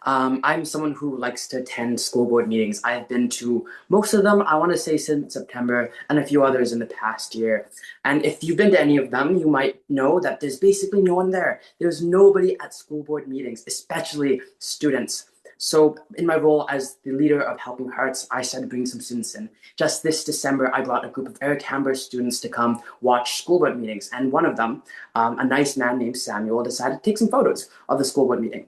I'm someone who likes to attend school board meetings. I've been to most of them, I want to say since September, and a few others in the past year. And if you've been to any of them, you might know that there's basically no one there. There's nobody at school board meetings, especially students. So in my role as the leader of Helping Hearts, I started bringing some students in. Just this December, I brought a group of Eric Hamber students to come watch school board meetings. And one of them, a nice man named Samuel, decided to take some photos of the school board meeting.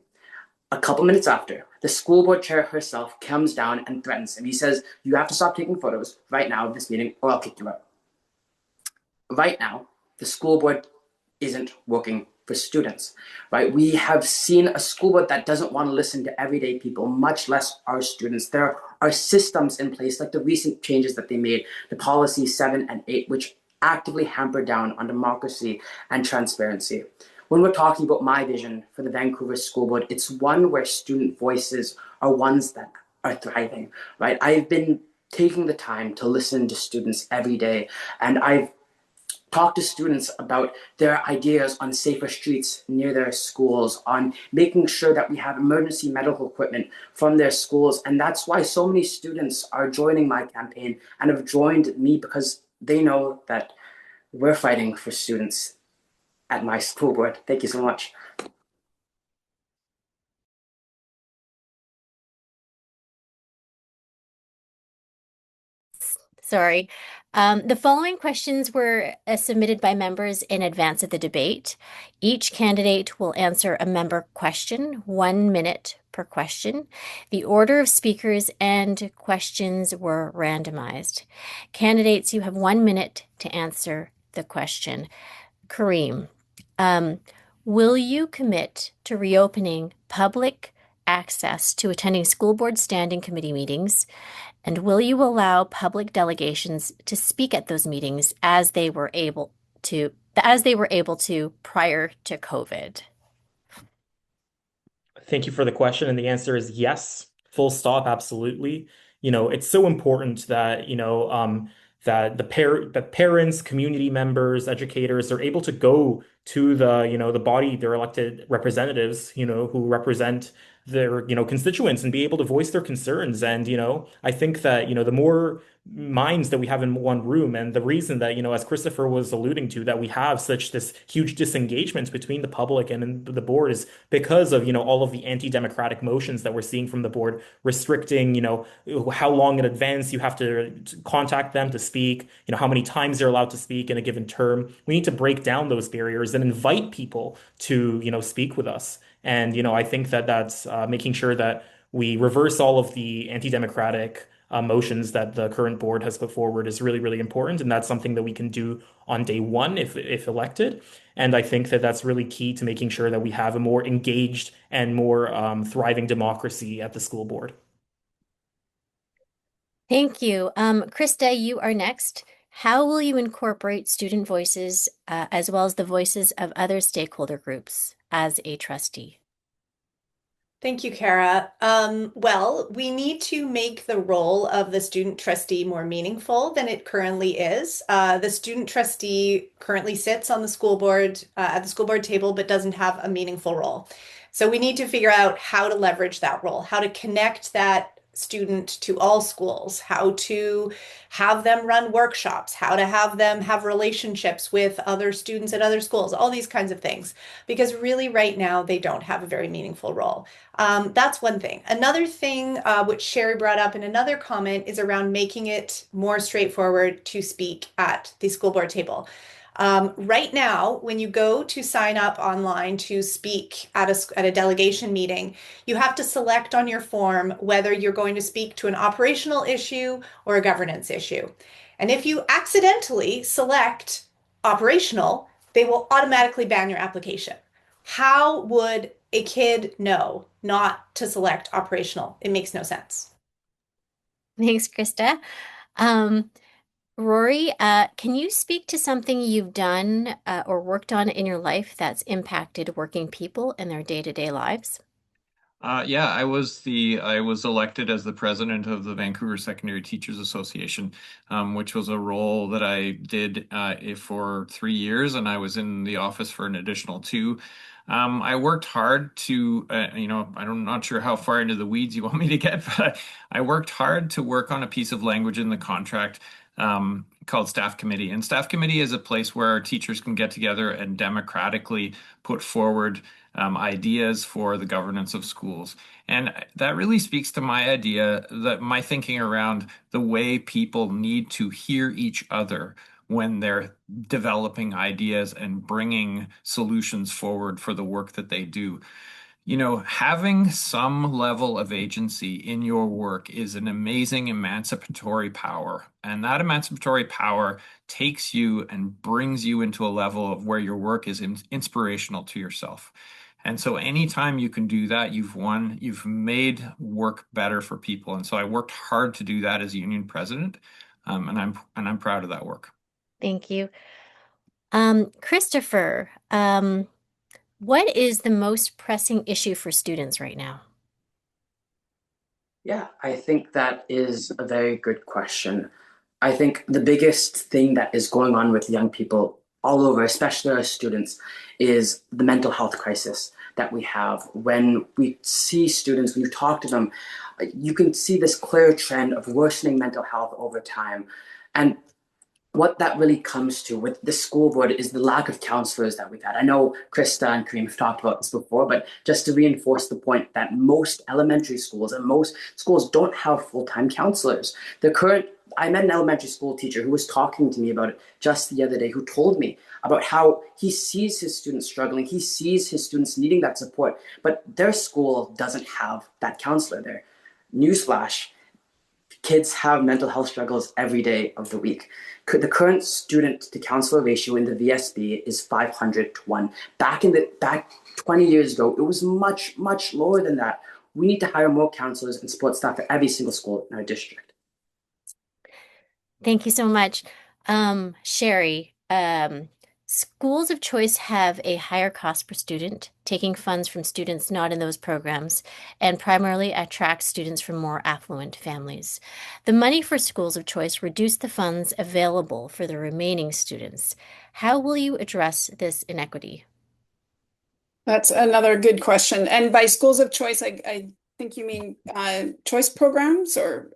A couple minutes after, the school board chair herself comes down and threatens him. He says, "You have to stop taking photos right now of this meeting or I'll kick you out." Right now, the school board isn't working for students, right? We have seen a school board that doesn't want to listen to everyday people, much less our students. There are systems in place, like the recent changes that they made to policy 7 and 8, which actively hamper down on democracy and transparency. When we're talking about my vision for the Vancouver School Board, it's one where student voices are ones that are thriving, right? I've been taking the time to listen to students every day, and I've talked to students about their ideas on safer streets near their schools, on making sure that we have emergency medical equipment from their schools. And that's why so many students are joining my campaign and have joined me, because they know that we're fighting for students at my school board. Thank you so much. Sorry. The following questions were submitted by members in advance of the debate. Each candidate will answer a member question, 1 minute per question. The order of speakers and questions were randomized. Candidates, you have 1 minute to answer the question. Kareem, will you commit to reopening public access to attending school board standing committee meetings? And will you allow public delegations to speak at those meetings as they were able to prior to COVID? Thank you for the question. And the answer is yes, full stop, absolutely. It's so important that, that the parents, community members, educators are able to go to the body, their elected representatives, who represent their, constituents and be able to voice their concerns. And, I think that, the more minds that we have in one room, and the reason that, as Christopher was alluding to, that we have such this huge disengagement between the public and the board is because of, all of the anti-democratic motions that we're seeing from the board, restricting, how long in advance you have to contact them to speak, how many times they're allowed to speak in a given term. We need to break down those barriers and invite people to, speak with us. And, I think that that's making sure that we reverse all of the anti-democratic motions that the current board has put forward is really, really important. And that's something that we can do on day one if elected. And I think that that's really key to making sure that we have a more engaged and more thriving democracy at the school board. Thank you. Krista, you are next. How will you incorporate student voices as well as the voices of other stakeholder groups as a trustee? Thank you, Cara. Well, we need to make the role of the student trustee more meaningful than it currently is. The student trustee currently sits on the school board at the school board table, but doesn't have a meaningful role. So we need to figure out how to leverage that role, how to connect that student to all schools, how to have them run workshops, how to have them have relationships with other students at other schools, all these kinds of things. Because really right now they don't have a very meaningful role. That's one thing. Another thing which Sherry brought up in another comment is around making it more straightforward to speak at the school board table. Right now, when you go to sign up online to speak at a delegation meeting, you have to select on your form whether you're going to speak to an operational issue or a governance issue. And if you accidentally select operational, they will automatically ban your application. How would a kid know not to select operational? It makes no sense. Thanks, Krista. Rory, can you speak to something you've done or worked on in your life that's impacted working people in their day-to-day lives? Yeah, I was elected as the president of the Vancouver Secondary Teachers Association, which was a role that I did for 3 years, and I was in the office for an additional 2. I worked hard to, I'm not sure how far into the weeds you want me to get, but I worked hard to work on a piece of language in the contract called staff committee. And staff committee is a place where our teachers can get together and democratically put forward ideas for the governance of schools. And that really speaks to my idea, that my thinking around the way people need to hear each other when they're developing ideas and bringing solutions forward for the work that they do. Having some level of agency in your work is an amazing emancipatory power. And that emancipatory power takes you and brings you into a level of where your work is inspirational to yourself. And so anytime you can do that, you've won, you've made work better for people. And so I worked hard to do that as union president. And I'm proud of that work. Thank you. Christopher, what is the most pressing issue for students right now? Yeah, I think that is a very good question. I think the biggest thing that is going on with young people all over, especially our students, is the mental health crisis that we have. When we see students, when you talk to them, you can see this clear trend of worsening mental health over time. And what that really comes to with the school board is the lack of counselors that we've had. I know Krista and Kareem have talked about this before, but just to reinforce the point that most elementary schools and most schools don't have full-time counselors. I met an elementary school teacher who was talking to me about it just the other day, who told me about how he sees his students struggling, he sees his students needing that support, but their school doesn't have that counselor there. Newsflash, kids have mental health struggles every day of the week. The current student to counselor ratio in the VSB is 500 to 1. Back 20 years ago, it was much, much lower than that. We need to hire more counselors and support staff at every single school in our district. Thank you so much. Sherry, schools of choice have a higher cost per student, taking funds from students not in those programs, and primarily attract students from more affluent families. The money for schools of choice reduced the funds available for the remaining students. How will you address this inequity? That's another good question. And by schools of choice, I think you mean choice programs, or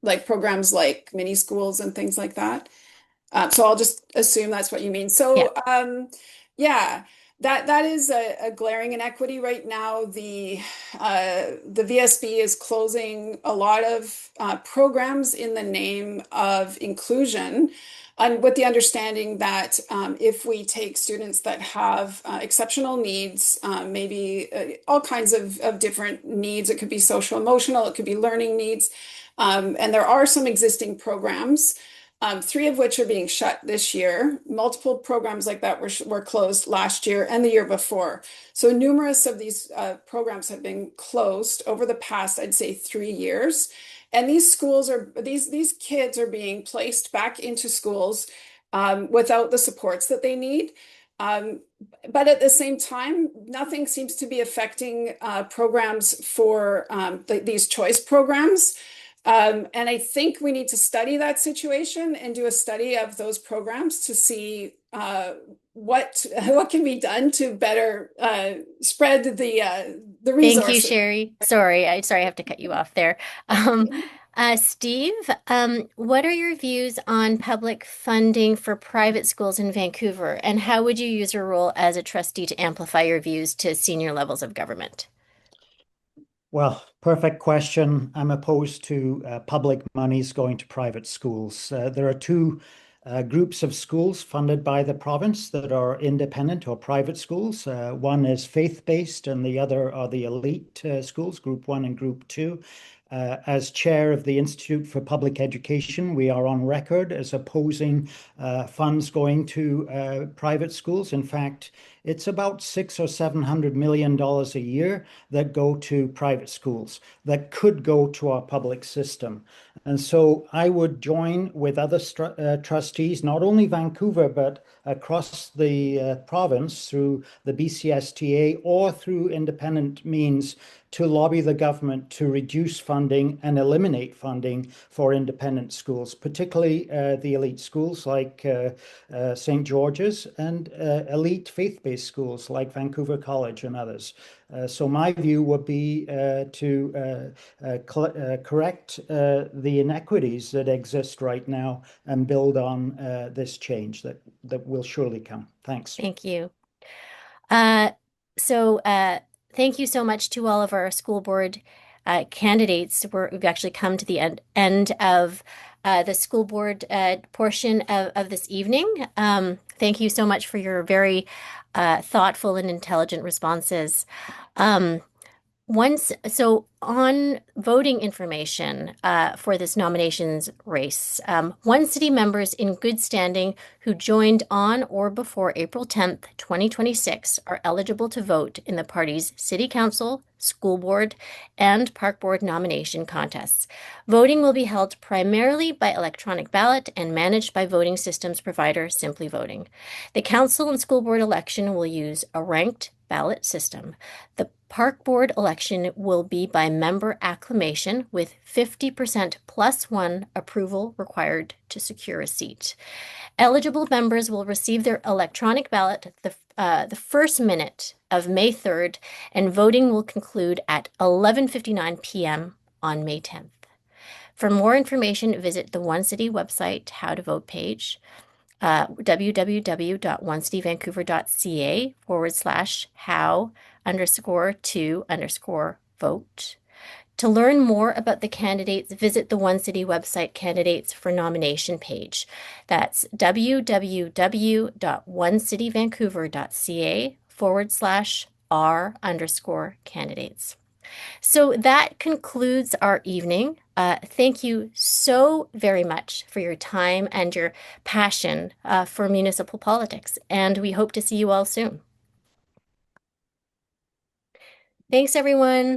like programs like mini schools and things like that. So I'll just assume that's what you mean. So yeah, that is a glaring inequity right now. The VSB is closing a lot of programs in the name of inclusion, and with the understanding that if we take students that have exceptional needs, maybe all kinds of different needs, it could be social emotional, it could be learning needs, and there are some existing programs, 3 of which are being shut this year. Multiple programs like that were closed last year and the year before. So numerous of these programs have been closed over the past, I'd say, 3 years. And these kids are being placed back into schools without the supports that they need. But at the same time, nothing seems to be affecting programs for these choice programs. And I think we need to study that situation and do a study of those programs to see what can be done to better spread the resources. Thank you, Sherry. Sorry, I have to cut you off there. Steve, what are your views on public funding for private schools in Vancouver, and how would you use your role as a trustee to amplify your views to senior levels of government? Well, perfect question. I'm opposed to public monies going to private schools. There are 2 groups of schools funded by the province that are independent or private schools. One is faith-based and the other are the elite schools, Group 1 and Group 2. As chair of the Institute for Public Education, we are on record as opposing funds going to private schools. In fact, it's about $600 or $700 million a year that go to private schools that could go to our public system. And so I would join with other trustees, not only Vancouver, but across the province through the BCSTA or through independent means to lobby the government to reduce funding and eliminate funding for independent schools, particularly the elite schools like St. George's and elite faith-based schools like Vancouver College and others. So my view would be to correct the inequities that exist right now and build on this change that will surely come. Thanks. Thank you. Thank you so much to all of our school board candidates. We've actually come to the end of the school board portion of this evening. Thank you so much for your very thoughtful and intelligent responses. On voting information for this nominations race, OneCity members in good standing who joined on or before April 10th, 2026 are eligible to vote in the party's city council, school board, and park board nomination contests. Voting will be held primarily by electronic ballot and managed by voting systems provider Simply Voting. The council and school board election will use a ranked ballot system. The park board election will be by member acclamation with 50% plus one approval required to secure a seat. Eligible members will receive their electronic ballot the first minute of May 3rd, and voting will conclude at 11:59 p.m. on May 10th. For more information, visit the OneCity website How to Vote page, www.oncityvancouver.ca/how_to_vote. To learn more about the candidates, visit the OneCity website Candidates for Nomination page. That's www.oncityvancouver.ca/r_candidates. So that concludes our evening. Thank you so very much for your time and your passion for municipal politics, and we hope to see you all soon. Thanks, everyone.